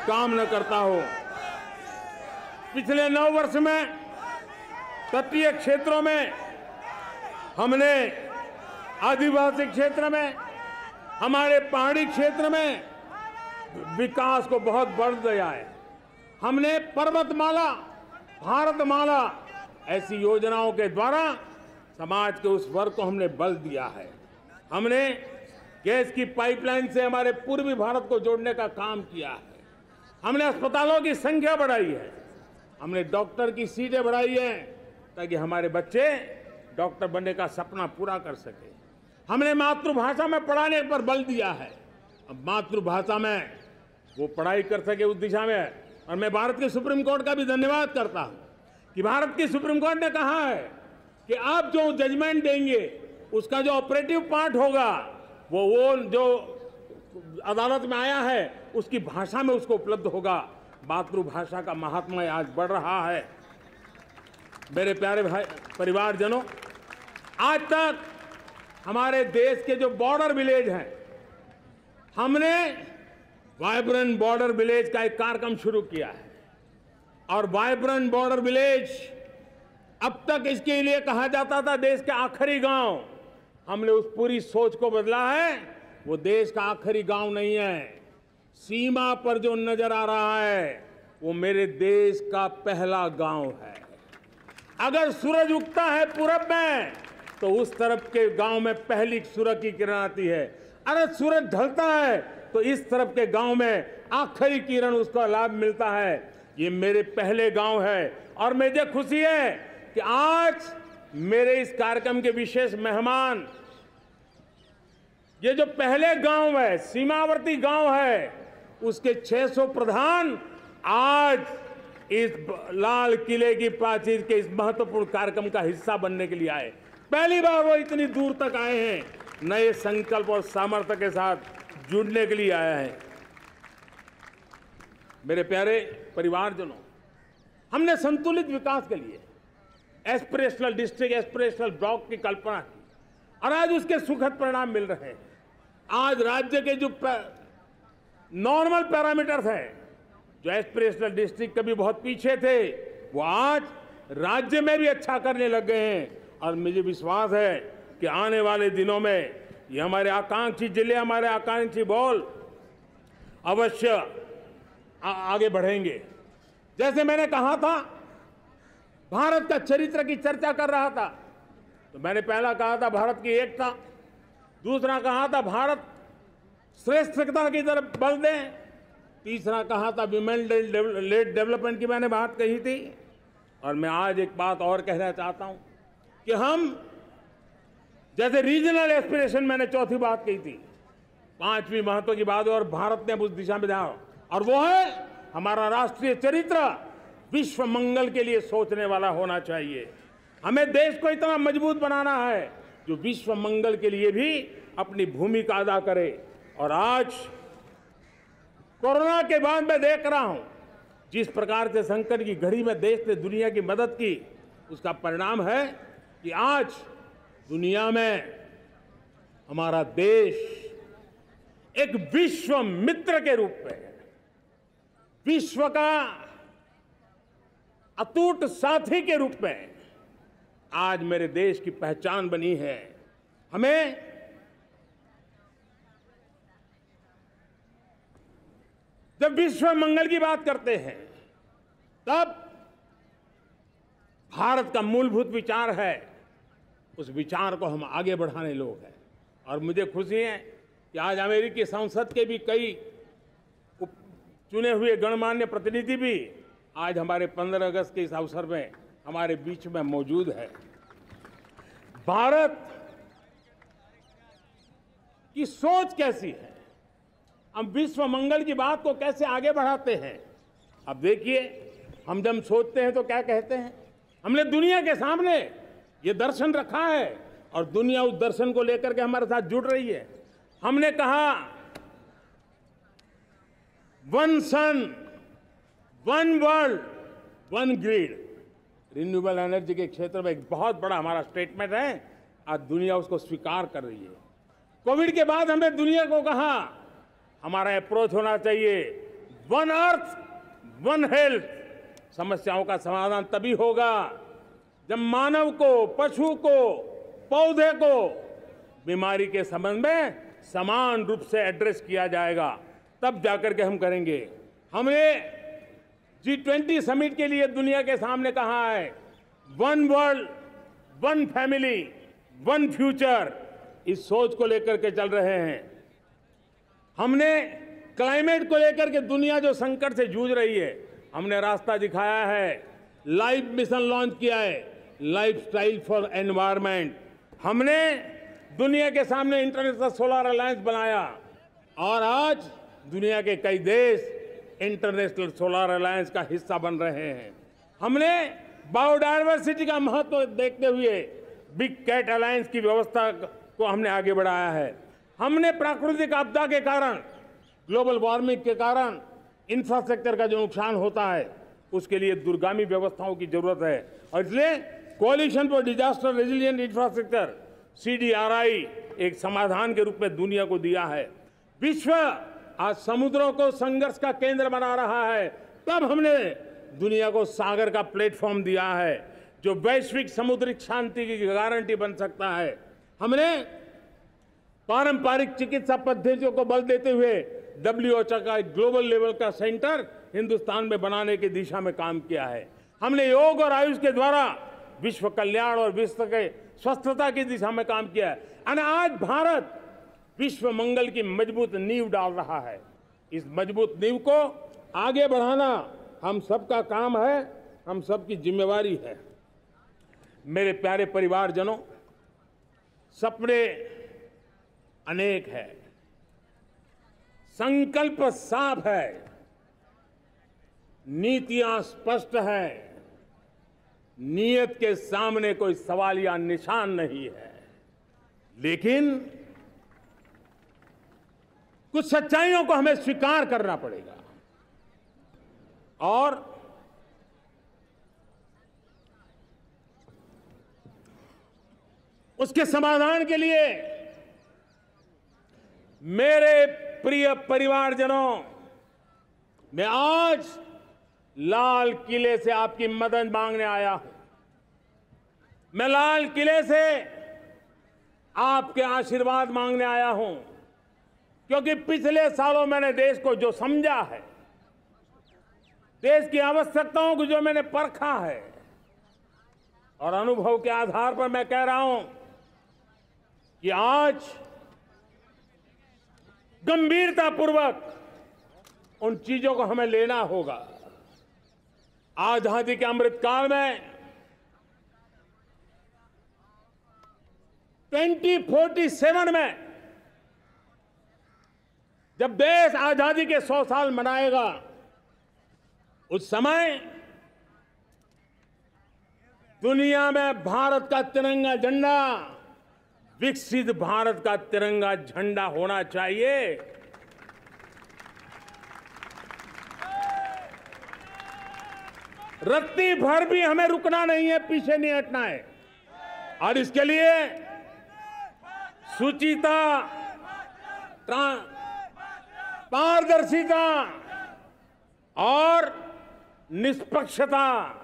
काम न करता हो। पिछले 9 वर्ष में तटीय क्षेत्रों में हमने, आदिवासी क्षेत्र में, हमारे पहाड़ी क्षेत्र में विकास को बहुत बढ़ दिया है। हमने पर्वतमाला, भारतमाला ऐसी योजनाओं के द्वारा समाज के उस वर्ग को हमने बल दिया है। हमने गैस की पाइपलाइन से हमारे पूर्वी भारत को जोड़ने का काम किया है। हमने अस्पतालों की संख्या बढ़ाई है, हमने डॉक्टर की सीटें बढ़ाई है ताकि हमारे बच्चे डॉक्टर बनने का सपना पूरा कर सके। हमने मातृभाषा में पढ़ाने पर बल दिया है, अब मातृभाषा में वो पढ़ाई कर सके उस दिशा में। और मैं भारत के सुप्रीम कोर्ट का भी धन्यवाद करता हूं कि भारत की सुप्रीम कोर्ट ने कहा है कि आप जो जजमेंट देंगे उसका जो ऑपरेटिव पार्ट होगा वो जो अदालत में आया है उसकी भाषा में उसको उपलब्ध होगा। मातृभाषा का महात्मा आज बढ़ रहा है। मेरे प्यारे भाई परिवारजनों, आज तक हमारे देश के जो बॉर्डर विलेज हैं, हमने वाइब्रेंट बॉर्डर विलेज का एक कार्यक्रम शुरू किया है। और वाइब्रेंट बॉर्डर विलेज, अब तक इसके लिए कहा जाता था देश के आखिरी गांव। हमने उस पूरी सोच को बदला है। वो देश का आखिरी गांव नहीं है, सीमा पर जो नजर आ रहा है वो मेरे देश का पहला गांव है। अगर सूरज उगता है पूरब में तो उस तरफ के गांव में पहली सूरज की किरण आती है। अगर सूरज ढलता है तो इस तरफ के गांव में आखिरी किरण उसका लाभ मिलता है। ये मेरे पहले गांव है और मुझे खुशी है कि आज मेरे इस कार्यक्रम के विशेष मेहमान, ये जो पहले गांव है, सीमावर्ती गांव है, उसके 600 प्रधान आज इस लाल किले की प्राचीर के इस महत्वपूर्ण कार्यक्रम का हिस्सा बनने के लिए आए। पहली बार वो इतनी दूर तक आए हैं, नए संकल्प और सामर्थ्य के साथ जुड़ने के लिए आया है। मेरे प्यारे परिवारजनों, हमने संतुलित विकास के लिए एस्पिरेशनल डिस्ट्रिक्ट, एस्पिरेशनल ब्लॉक की कल्पना की और आज उसके सुखद परिणाम मिल रहे हैं। आज राज्य के जो नॉर्मल पैरामीटर्स हैं, जो एस्पिरेशनल डिस्ट्रिक्ट कभी बहुत पीछे थे, वो आज राज्य में भी अच्छा करने लग गए हैं। और मुझे विश्वास है कि आने वाले दिनों में ये हमारे आकांक्षी जिले, हमारे आकांक्षी बॉल अवश्य आगे बढ़ेंगे। जैसे मैंने कहा था, भारत का चरित्र की चर्चा कर रहा था, तो मैंने पहला कहा था भारत की एकता, दूसरा कहा था भारत श्रेष्ठता की तरफ बल दें, तीसरा कहा था विमेन लेड डेवलपमेंट की मैंने बात कही थी, और मैं आज एक बात और कहना चाहता हूं कि हम जैसे रीजनल एस्पिरेशन, मैंने चौथी बात कही थी, पांचवी महत्व की बात, और भारत ने उस दिशा में ध्यान, और वो है हमारा राष्ट्रीय चरित्र विश्व मंगल के लिए सोचने वाला होना चाहिए। हमें देश को इतना मजबूत बनाना है जो विश्व मंगल के लिए भी अपनी भूमिका अदा करे। और आज कोरोना के बाद मैं देख रहा हूं जिस प्रकार से संकट की घड़ी में देश ने दुनिया की मदद की, उसका परिणाम है कि आज दुनिया में हमारा देश एक विश्व मित्र के रूप में, विश्व का अटूट साथी के रूप में आज मेरे देश की पहचान बनी है। हमें जब विश्व मंगल की बात करते हैं तब भारत का मूलभूत विचार है, उस विचार को हम आगे बढ़ाने लोग हैं। और मुझे खुशी है कि आज अमेरिकी संसद के भी कई चुने हुए गणमान्य प्रतिनिधि भी आज हमारे 15 अगस्त के इस अवसर में हमारे बीच में मौजूद है। भारत की सोच कैसी है, हम विश्व मंगल की बात को कैसे आगे बढ़ाते हैं। अब देखिए, हम जब सोचते हैं तो क्या कहते हैं, हमने दुनिया के सामने ये दर्शन रखा है और दुनिया उस दर्शन को लेकर के हमारे साथ जुड़ रही है। हमने कहा one sun, one world, one grid. Renewable energy के क्षेत्र में एक बहुत बड़ा हमारा स्टेटमेंट है, आज दुनिया उसको स्वीकार कर रही है। कोविड के बाद हमने दुनिया को कहा हमारा अप्रोच होना चाहिए वन अर्थ, वन हेल्थ। समस्याओं का समाधान तभी होगा जब मानव को, पशु को, पौधे को बीमारी के संबंध में समान रूप से एड्रेस किया जाएगा, तब जाकर के हम करेंगे। हमने G20 समिट के लिए दुनिया के सामने कहा है one world, one family, one future. इस सोच को लेकर के चल रहे हैं। हमने क्लाइमेट को लेकर के दुनिया जो संकट से जूझ रही है, हमने रास्ता दिखाया है, लाइफ मिशन लॉन्च किया है, लाइफस्टाइल फॉर एनवायरनमेंट। हमने दुनिया के सामने इंटरनेशनल सोलर अलायंस बनाया और आज दुनिया के कई देश इंटरनेशनल सोलर अलायंस का हिस्सा बन रहे हैं। हमने बायोडायवर्सिटी का महत्व देखते हुए बिग कैट अलायंस की व्यवस्था को हमने आगे बढ़ाया है। हमने प्राकृतिक आपदा के कारण, ग्लोबल वार्मिंग के कारण इंफ्रास्ट्रक्चर का जो नुकसान होता है, उसके लिए दूरगामी व्यवस्थाओं की जरूरत है और इसलिए coalition for disaster resilient infrastructure CDRI एक समाधान के रूप में दुनिया को दिया है। विश्व आज समुद्रों को संघर्ष का केंद्र बना रहा है, तब हमने दुनिया को सागर का प्लेटफॉर्म दिया है जो वैश्विक समुद्रिक शांति की गारंटी बन सकता है। हमने पारंपरिक चिकित्सा पद्धतियों को बल देते हुए WHO का ग्लोबल लेवल का सेंटर हिंदुस्तान में बनाने की दिशा में काम किया है। हमने योग और आयुष के द्वारा विश्व कल्याण और विश्व के स्वस्थता की दिशा में काम किया है और आज भारत विश्व मंगल की मजबूत नींव डाल रहा है। इस मजबूत नींव को आगे बढ़ाना हम सबका काम है, हम सबकी जिम्मेवारी है। मेरे प्यारे परिवारजनों, सपने अनेक है, संकल्प साफ है, नीतियां स्पष्ट हैं, नियत के सामने कोई सवाल या निशान नहीं है, लेकिन कुछ सच्चाइयों को हमें स्वीकार करना पड़ेगा और उसके समाधान के लिए मेरे प्रिय परिवारजनों, मैं आज लाल किले से आपकी मदद मांगने आया हूं। मैं लाल किले से आपके आशीर्वाद मांगने आया हूं, क्योंकि पिछले सालों मैंने देश को जो समझा है, देश की आवश्यकताओं को जो मैंने परखा है और अनुभव के आधार पर मैं कह रहा हूं कि आज गंभीरतापूर्वक उन चीजों को हमें लेना होगा। आजादी के अमृत काल में 2047 में जब देश आजादी के 100 साल मनाएगा, उस समय दुनिया में भारत का तिरंगा झंडा विकसित भारत का तिरंगा झंडा होना चाहिए। रत्ती भर भी हमें रुकना नहीं है, पीछे नहीं हटना है। और इसके लिए शुचिता, पारदर्शिता और निष्पक्षता,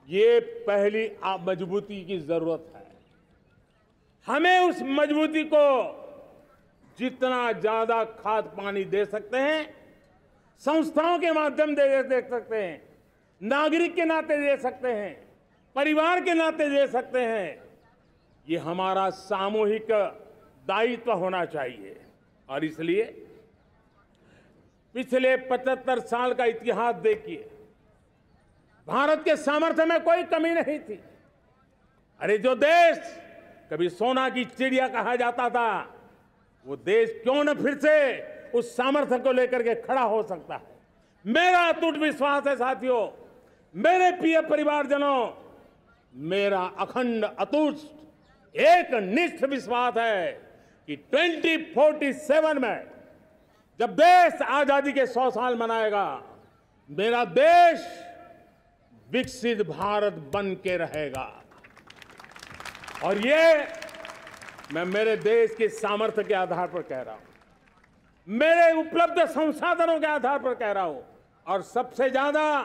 ये पहली मजबूती की जरूरत है। हमें उस मजबूती को जितना ज्यादा खाद पानी दे सकते हैं, संस्थाओं के माध्यम से दे सकते हैं, नागरिक के नाते दे सकते हैं, परिवार के नाते दे सकते हैं, ये हमारा सामूहिक दायित्व होना चाहिए। और इसलिए पिछले 75 साल का इतिहास देखिए, भारत के सामर्थ्य में कोई कमी नहीं थी। अरे जो देश कभी सोना की चिड़िया कहा जाता था, वो देश क्यों न फिर से उस सामर्थ्य को लेकर के खड़ा हो सकता है। मेरा अटूट विश्वास है साथियों, मेरे प्रिय परिवारजनों, मेरा अखंड अटूट एक निष्ठ विश्वास है कि 2047 में जब देश आजादी के 100 साल मनाएगा, मेरा देश विकसित भारत बन के रहेगा। और ये मैं मेरे देश के सामर्थ्य के आधार पर कह रहा हूं, मेरे उपलब्ध संसाधनों के आधार पर कह रहा हूं, और सबसे ज्यादा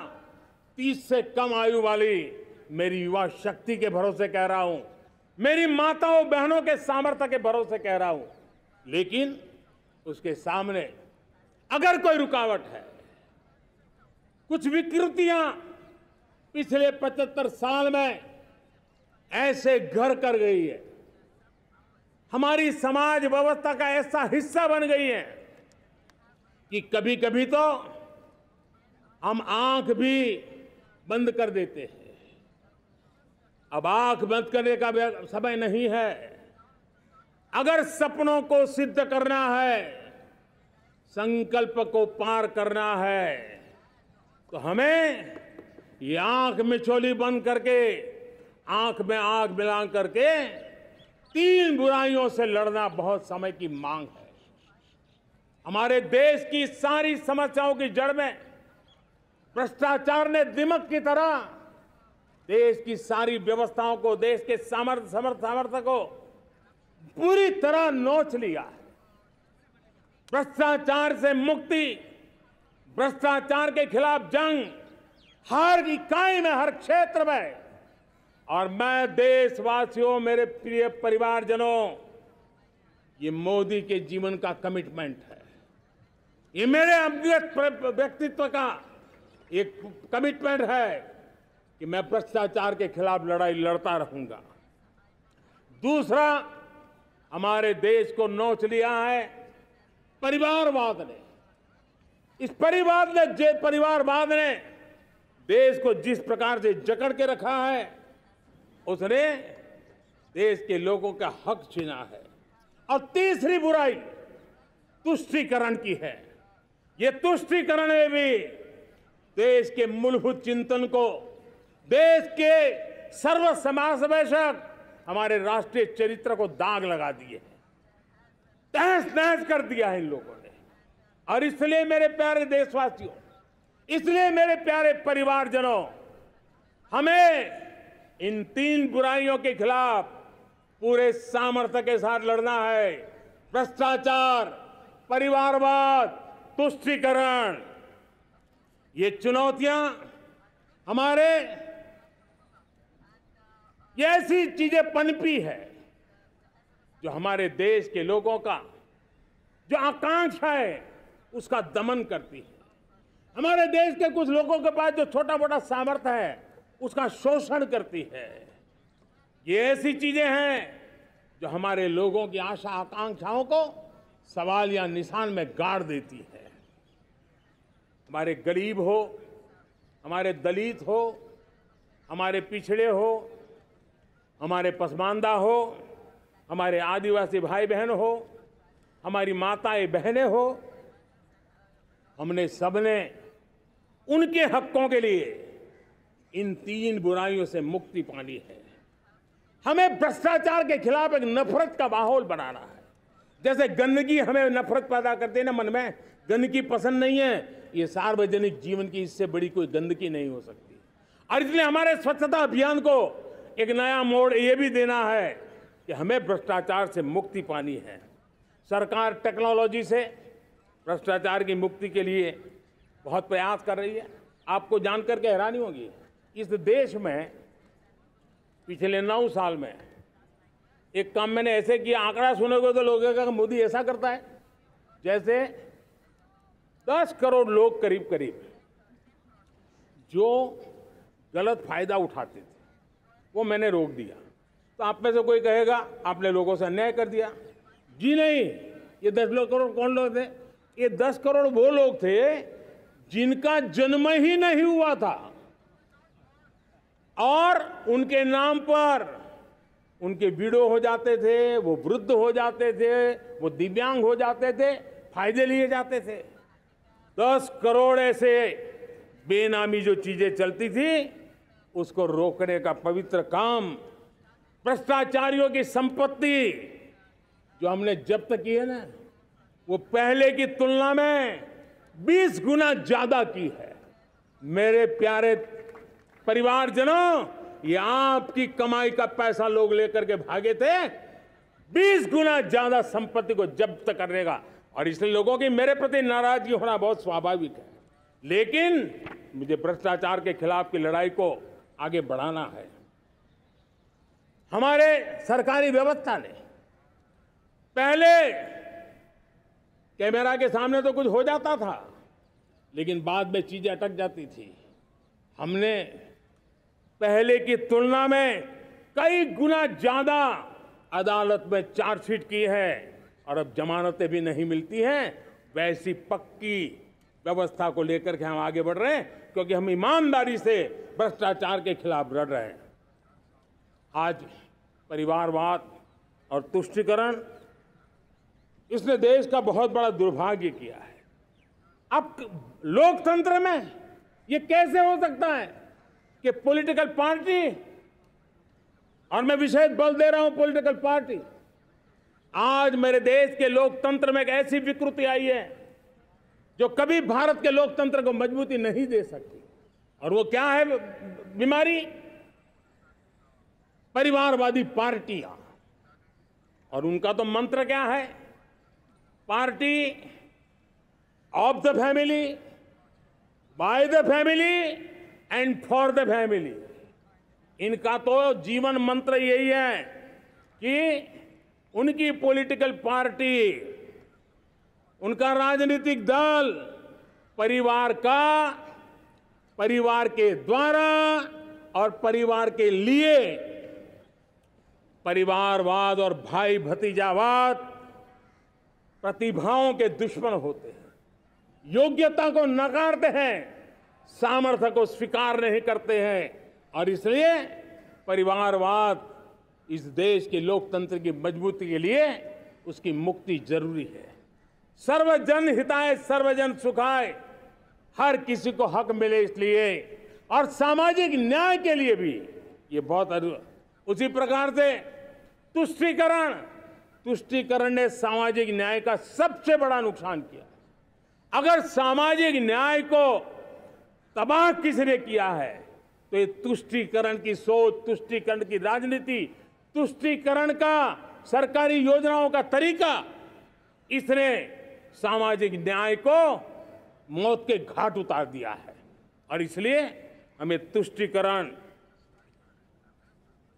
30 से कम आयु वाली मेरी युवा शक्ति के भरोसे कह रहा हूं, मेरी माताओं बहनों के सामर्थ्य के भरोसे कह रहा हूं। लेकिन उसके सामने अगर कोई रुकावट है, कुछ विकृतियां पिछले 75 साल में ऐसे घर कर गई है, हमारी समाज व्यवस्था का ऐसा हिस्सा बन गई है कि कभी कभी तो हम आंख भी बंद कर देते हैं। अब आंख बंद करने का समय नहीं है। अगर सपनों को सिद्ध करना है, संकल्प को पार करना है, तो हमें ये आंख मिचौली बंद करके, आंख में आंख मिला करके 3 बुराइयों से लड़ना बहुत समय की मांग है। हमारे देश की सारी समस्याओं की जड़ में भ्रष्टाचार ने दिमक की तरह देश की सारी व्यवस्थाओं को, देश के सामर्थ्य को पूरी तरह नोच लिया है। भ्रष्टाचार से मुक्ति, भ्रष्टाचार के खिलाफ जंग हर इकाई में, हर क्षेत्र में। और मैं देशवासियों, मेरे प्रिय परिवारजनों, ये मोदी के जीवन का कमिटमेंट है। ये मेरे व्यक्तित्व का एक कमिटमेंट है कि मैं भ्रष्टाचार के खिलाफ लड़ाई लड़ता रहूंगा। दूसरा, हमारे देश को नोच लिया है परिवारवाद ने। इस परिवारवाद ने देश को जिस प्रकार से जकड़ के रखा है, उसने देश के लोगों का हक छीना है। और तीसरी बुराई तुष्टीकरण की है। ये तुष्टीकरण में भी देश के मूलभूत चिंतन को, देश के सर्व समावेशक हमारे राष्ट्रीय चरित्र को दाग लगा दिए हैं, तहस नहस कर दिया है इन लोगों ने। और इसलिए मेरे प्यारे देशवासियों, इसलिए मेरे प्यारे परिवारजनों, हमें इन 3 बुराइयों के खिलाफ पूरे सामर्थ्य के साथ लड़ना है। भ्रष्टाचार, परिवारवाद, तुष्टीकरण, ये चुनौतियां हमारे, ये ऐसी चीजें पनपी है जो हमारे देश के लोगों का जो आकांक्षा है उसका दमन करती है। हमारे देश के कुछ लोगों के पास जो छोटा मोटा सामर्थ्य है उसका शोषण करती है। ये ऐसी चीजें हैं जो हमारे लोगों की आशा आकांक्षाओं को सवाल या निशान में गाड़ देती है। हमारे गरीब हो, हमारे दलित हो, हमारे पिछड़े हो, हमारे पसमानदा हो, हमारे आदिवासी भाई बहन हो, हमारी माताएं बहनें हो, हमने सबने उनके हकों के लिए इन 3 बुराइयों से मुक्ति पानी है। हमें भ्रष्टाचार के खिलाफ एक नफरत का माहौल बनाना है। जैसे गंदगी हमें नफरत पैदा करती है ना, मन में गंदगी पसंद नहीं है, ये सार्वजनिक जीवन की इससे बड़ी कोई गंदगी नहीं हो सकती। और इसलिए हमारे स्वच्छता अभियान को एक नया मोड़ ये भी देना है कि हमें भ्रष्टाचार से मुक्ति पानी है। सरकार टेक्नोलॉजी से भ्रष्टाचार की मुक्ति के लिए बहुत प्रयास कर रही है। आपको जानकर के हैरानी होगी, इस देश में पिछले 9 साल में एक काम मैंने ऐसे किया, आंकड़ा सुनोगे तो लोगों का मोदी ऐसा करता है जैसे 10 करोड़ लोग करीब करीब जो गलत फायदा उठाते थे वो मैंने रोक दिया। तो आप में से कोई कहेगा आपने लोगों से अन्याय कर दिया। जी नहीं, ये 10 करोड़ कौन लोग थे? ये 10 करोड़ वो लोग थे जिनका जन्म ही नहीं हुआ था और उनके नाम पर उनके विडो हो जाते थे, वो वृद्ध हो जाते थे, वो दिव्यांग हो जाते थे, फायदे लिए जाते थे। 10 करोड़ ऐसे बेनामी जो चीजें चलती थी उसको रोकने का पवित्र काम, भ्रष्टाचारियों की संपत्ति जो हमने जब्त की है ना, वो पहले की तुलना में 20 गुना ज्यादा की है। मेरे प्यारे परिवारजनों, ये आपकी कमाई का पैसा लोग लेकर के भागे थे, 20 गुना ज्यादा संपत्ति को जब्त करने का। और इसलिए लोगों की मेरे प्रति नाराजगी होना बहुत स्वाभाविक है, लेकिन मुझे भ्रष्टाचार के खिलाफ की लड़ाई को आगे बढ़ाना है। हमारे सरकारी व्यवस्था ने पहले कैमरा के सामने तो कुछ हो जाता था, लेकिन बाद में चीजें अटक जाती थी। हमने पहले की तुलना में कई गुना ज्यादा अदालत में चार्जशीट की है और अब जमानतें भी नहीं मिलती हैं। वैसी पक्की व्यवस्था को लेकर के हम आगे बढ़ रहे हैं, क्योंकि हम ईमानदारी से भ्रष्टाचार के खिलाफ लड़ रहे हैं। आज परिवारवाद और तुष्टीकरण, इसने देश का बहुत बड़ा दुर्भाग्य किया है। अब लोकतंत्र में ये कैसे हो सकता है कि पॉलिटिकल पार्टी, और मैं विशेष बल दे रहा हूं पॉलिटिकल पार्टी, आज मेरे देश के लोकतंत्र में एक ऐसी विकृति आई है जो कभी भारत के लोकतंत्र को मजबूती नहीं दे सकती। और वो क्या है बीमारी? परिवारवादी पार्टियां। और उनका तो मंत्र क्या है? Party of the family, by the family and for the family. इनका तो जीवन मंत्र यही है कि उनकी पॉलिटिकल पार्टी, उनका राजनीतिक दल परिवार का, परिवार के द्वारा और परिवार के लिए, परिवारवाद और भाई भतीजावाद प्रतिभाओं के दुश्मन होते हैं, योग्यता को नकारते हैं, सामर्थ्य को स्वीकार नहीं करते हैं। और इसलिए परिवारवाद इस देश के लोकतंत्र की मजबूती के लिए उसकी मुक्ति जरूरी है। सर्वजन हिताय सर्वजन सुखाय, हर किसी को हक मिले इसलिए, और सामाजिक न्याय के लिए भी ये बहुत। उसी प्रकार से तुष्टीकरण ने सामाजिक न्याय का सबसे बड़ा नुकसान किया। अगर सामाजिक न्याय को तबाह किसने किया है तो ये तुष्टीकरण की सोच, तुष्टीकरण की राजनीति, तुष्टीकरण का सरकारी योजनाओं का तरीका, इसने सामाजिक न्याय को मौत के घाट उतार दिया है। और इसलिए हमें तुष्टीकरण,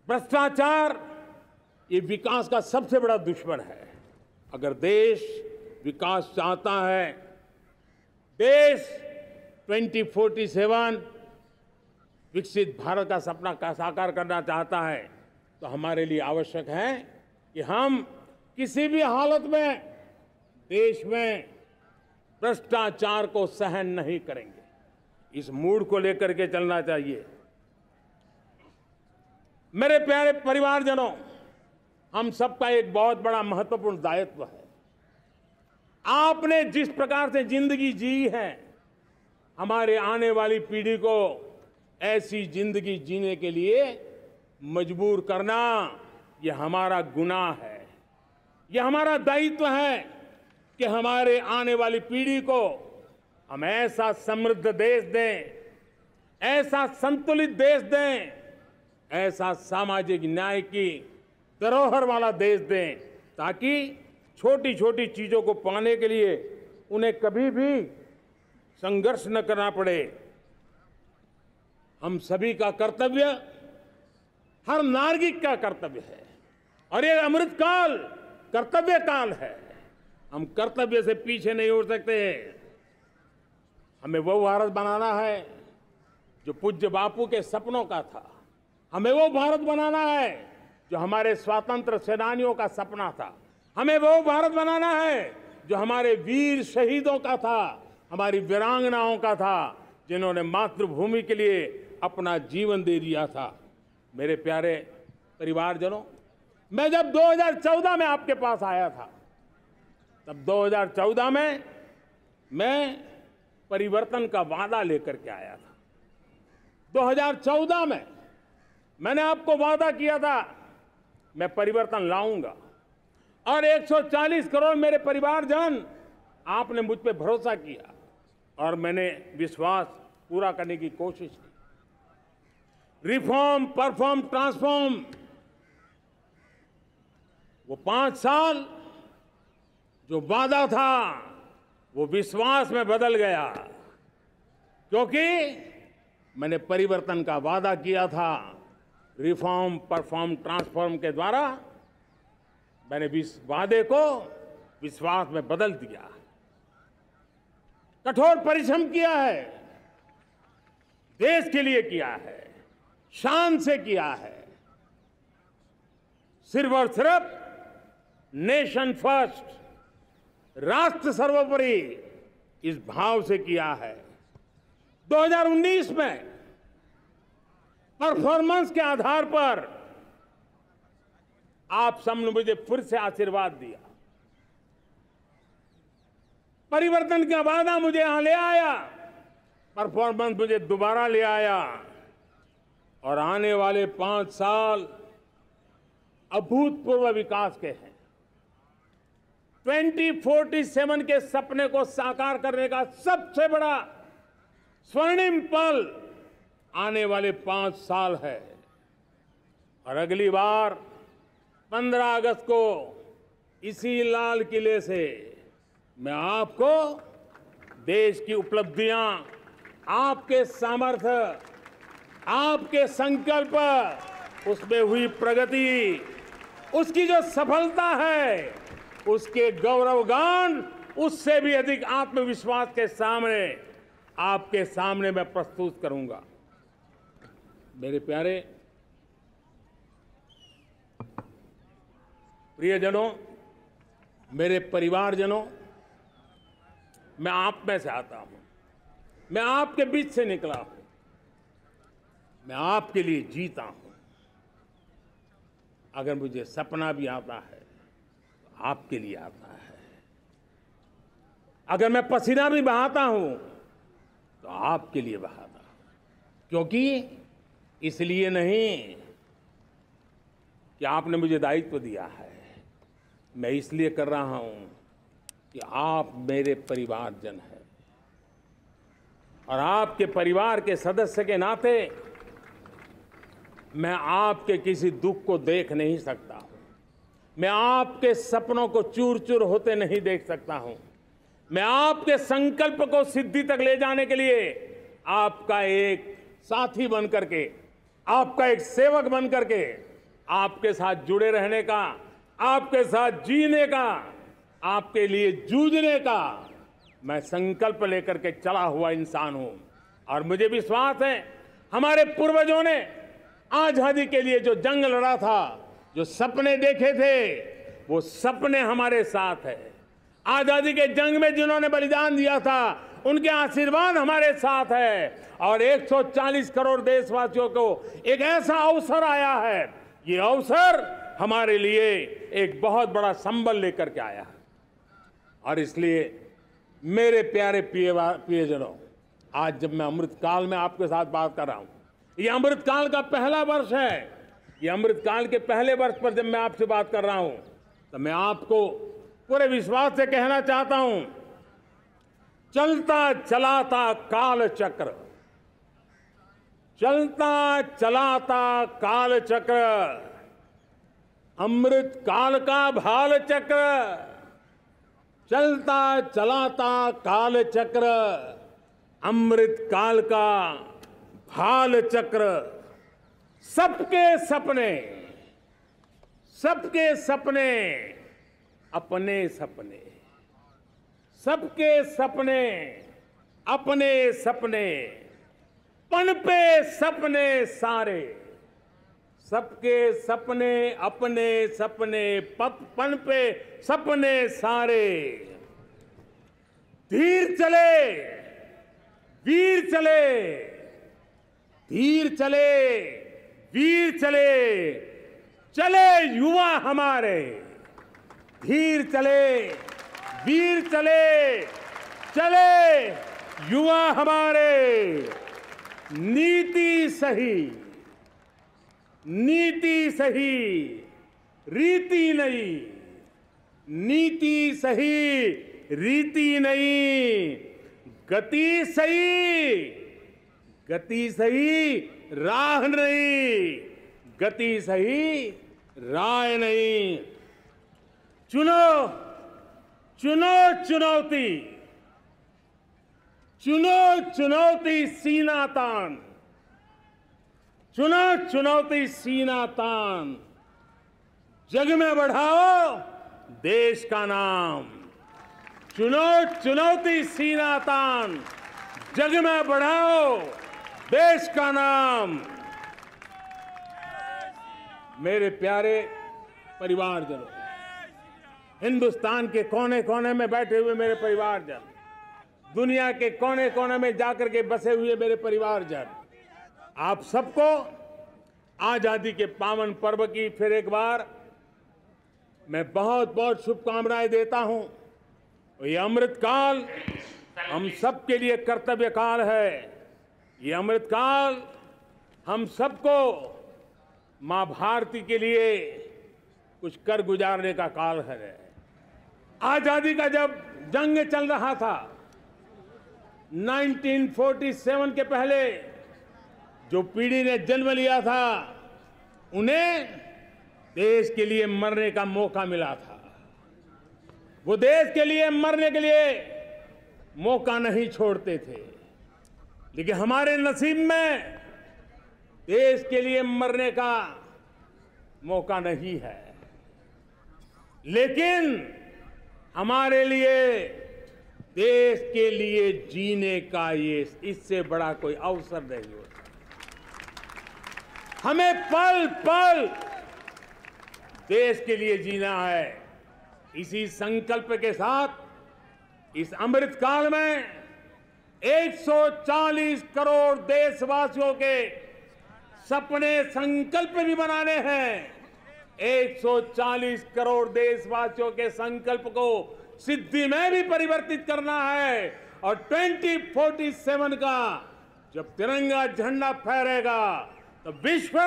भ्रष्टाचार, ये विकास का सबसे बड़ा दुश्मन है। अगर देश विकास चाहता है, देश 2047 विकसित भारत का सपना का साकार करना चाहता है, तो हमारे लिए आवश्यक है कि हम किसी भी हालत में देश में भ्रष्टाचार को सहन नहीं करेंगे। इस मूड को लेकर के चलना चाहिए। मेरे प्यारे परिवारजनों, हम सबका एक बहुत बड़ा महत्वपूर्ण दायित्व है। आपने जिस प्रकार से जिंदगी जी है, हमारे आने वाली पीढ़ी को ऐसी जिंदगी जीने के लिए मजबूर करना, यह हमारा गुनाह है। यह हमारा दायित्व है कि हमारे आने वाली पीढ़ी को हम ऐसा समृद्ध देश दें, ऐसा संतुलित देश दें, ऐसा सामाजिक न्याय की धरोहर वाला देश दें, ताकि छोटी छोटी चीजों को पाने के लिए उन्हें कभी भी संघर्ष न करना पड़े। हम सभी का कर्तव्य, हर नागरिक का कर्तव्य है, और ये अमृतकाल कर्तव्य काल है। हम कर्तव्य से पीछे नहीं उठ सकते। हमें वो भारत बनाना है जो पूज्य बापू के सपनों का था। हमें वो भारत बनाना है जो हमारे स्वतंत्र सेनानियों का सपना था। हमें वो भारत बनाना है जो हमारे वीर शहीदों का था, हमारी वीरांगनाओं का था, जिन्होंने मातृभूमि के लिए अपना जीवन दे दिया था। मेरे प्यारे परिवारजनों, मैं जब 2014 में आपके पास आया था, तब 2014 में मैं परिवर्तन का वादा लेकर के आया था। 2014 में मैंने आपको वादा किया था, मैं परिवर्तन लाऊंगा, और 140 करोड़ मेरे परिवारजन, आपने मुझ पे भरोसा किया और मैंने विश्वास पूरा करने की कोशिश की। रिफॉर्म, परफॉर्म, ट्रांसफॉर्म, वो 5 साल जो वादा था वो विश्वास में बदल गया, क्योंकि मैंने परिवर्तन का वादा किया था। रिफॉर्म, परफॉर्म, ट्रांसफॉर्म के द्वारा मैंने इस वादे को विश्वास में बदल दिया। कठोर परिश्रम किया है, देश के लिए किया है, शान से किया है, सिर्फ और सिर्फ नेशन फर्स्ट, राष्ट्र सर्वोपरि, इस भाव से किया है। 2019 में परफॉर्मेंस के आधार पर आप सबने मुझे फिर से आशीर्वाद दिया। परिवर्तन का वादा मुझे यहां ले आया, परफॉर्मेंस मुझे दोबारा ले आया, और आने वाले 5 साल अभूतपूर्व विकास के हैं। 2047 के सपने को साकार करने का सबसे बड़ा स्वर्णिम पल आने वाले 5 साल है। और अगली बार 15 अगस्त को इसी लाल किले से मैं आपको देश की उपलब्धियां, आपके सामर्थ्य, आपके संकल्प, उसमें हुई प्रगति, उसकी जो सफलता है, उसके गौरवगान, उससे भी अधिक आत्मविश्वास के सामने, आपके सामने मैं प्रस्तुत करूंगा। मेरे प्यारे प्रियजनों, मेरे परिवारजनों, मैं आप में से आता हूं, मैं आपके बीच से निकला हूं, मैं आपके लिए जीता हूं। अगर मुझे सपना भी आता है तो आपके लिए आता है। अगर मैं पसीना भी बहाता हूं तो आपके लिए बहाता हूं, क्योंकि इसलिए नहीं कि आपने मुझे दायित्व दिया है, मैं इसलिए कर रहा हूं कि आप मेरे परिवारजन हैं, और आपके परिवार के सदस्य के नाते मैं आपके किसी दुख को देख नहीं सकता हूं, मैं आपके सपनों को चूर चूर होते नहीं देख सकता हूं, मैं आपके संकल्प को सिद्धि तक ले जाने के लिए आपका एक साथी बन करके, आपका एक सेवक बन करके, आपके साथ जुड़े रहने का, आपके साथ जीने का, आपके लिए जूझने का मैं संकल्प लेकर के चला हुआ इंसान हूं। और मुझे विश्वास है, हमारे पूर्वजों ने आजादी के लिए जो जंग लड़ा था, जो सपने देखे थे, वो सपने हमारे साथ है। आजादी के जंग में जिन्होंने बलिदान दिया था, उनके आशीर्वाद हमारे साथ है और 140 करोड़ देशवासियों को एक ऐसा अवसर आया है। ये अवसर हमारे लिए एक बहुत बड़ा संबल लेकर के आया है और इसलिए मेरे प्यारे प्रियजनों, आज जब मैं अमृतकाल में आपके साथ बात कर रहा हूं, ये अमृतकाल का पहला वर्ष है। ये अमृतकाल के पहले वर्ष पर जब मैं आपसे बात कर रहा हूं तो मैं आपको पूरे विश्वास से कहना चाहता हूं, चलता चलाता काल चक्र, चलता चलाता काल चक्र, अमृत काल का भाल चक्र, चलता चलाता काल चक्र, अमृत काल का भाल चक्र, सबके सपने, सबके सपने अपने सपने, सबके सपने अपने सपने, पनपे सपने सारे, सबके सपने अपने सपने, पनपे सपने सारे, धीर चले वीर चले, धीर चले वीर चले, चले युवा हमारे, धीर चले वीर चले, चले युवा हमारे, नीति सही, नीति सही, रीति नहीं, नीति सही, रीति नहीं, गति सही, गति सही, राह नहीं, गति सही, राह नहीं। चुनो चुनो चुनौती, चुनो चुनौती सीना तान, चुनो चुनौती सीना तान, जग में बढ़ाओ देश का नाम, चुनो चुनौती सीना तान, जग में बढ़ाओ देश का नाम। मेरे प्यारे परिवारजनों, हिंदुस्तान के कोने कोने में बैठे हुए मेरे परिवारजन, दुनिया के कोने कोने में जाकर के बसे हुए मेरे परिवारजन, आप सबको आजादी के पावन पर्व की फिर एक बार मैं बहुत बहुत शुभकामनाएं देता हूं। ये अमृतकाल हम सबके लिए कर्तव्य काल है। ये अमृतकाल हम सबको मां भारती के लिए कुछ कर गुजारने का काल है। आजादी का जब जंग चल रहा था 1947 के पहले जो पीढ़ी ने जन्म लिया था उन्हें देश के लिए मरने का मौका मिला था। वो देश के लिए मरने के लिए मौका नहीं छोड़ते थे, लेकिन हमारे नसीब में देश के लिए मरने का मौका नहीं है। लेकिन हमारे लिए देश के लिए जीने का ये इससे बड़ा कोई अवसर नहीं होता। हमें पल पल देश के लिए जीना है। इसी संकल्प के साथ इस अमृतकाल में 140 करोड़ देशवासियों के सपने संकल्प भी बनाने हैं। 140 करोड़ देशवासियों के संकल्प को सिद्धि में भी परिवर्तित करना है और 2047 का जब तिरंगा झंडा फहरेगा तो विश्व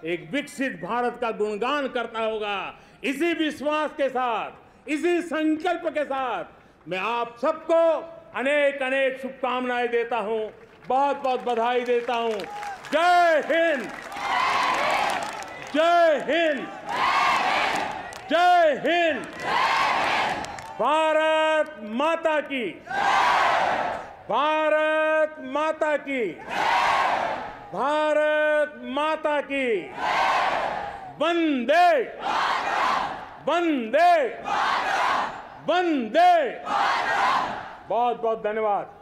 एक विकसित भारत का गुणगान करता होगा। इसी विश्वास के साथ, इसी संकल्प के साथ मैं आप सबको अनेक अनेक शुभकामनाएं देता हूं, बहुत बहुत बधाई देता हूं। जय हिंद, जय हिंद, जय हिंद। भारत माता की, भारत माता की, भारत माता की। वंदे वंदे वंदे। बहुत बहुत धन्यवाद।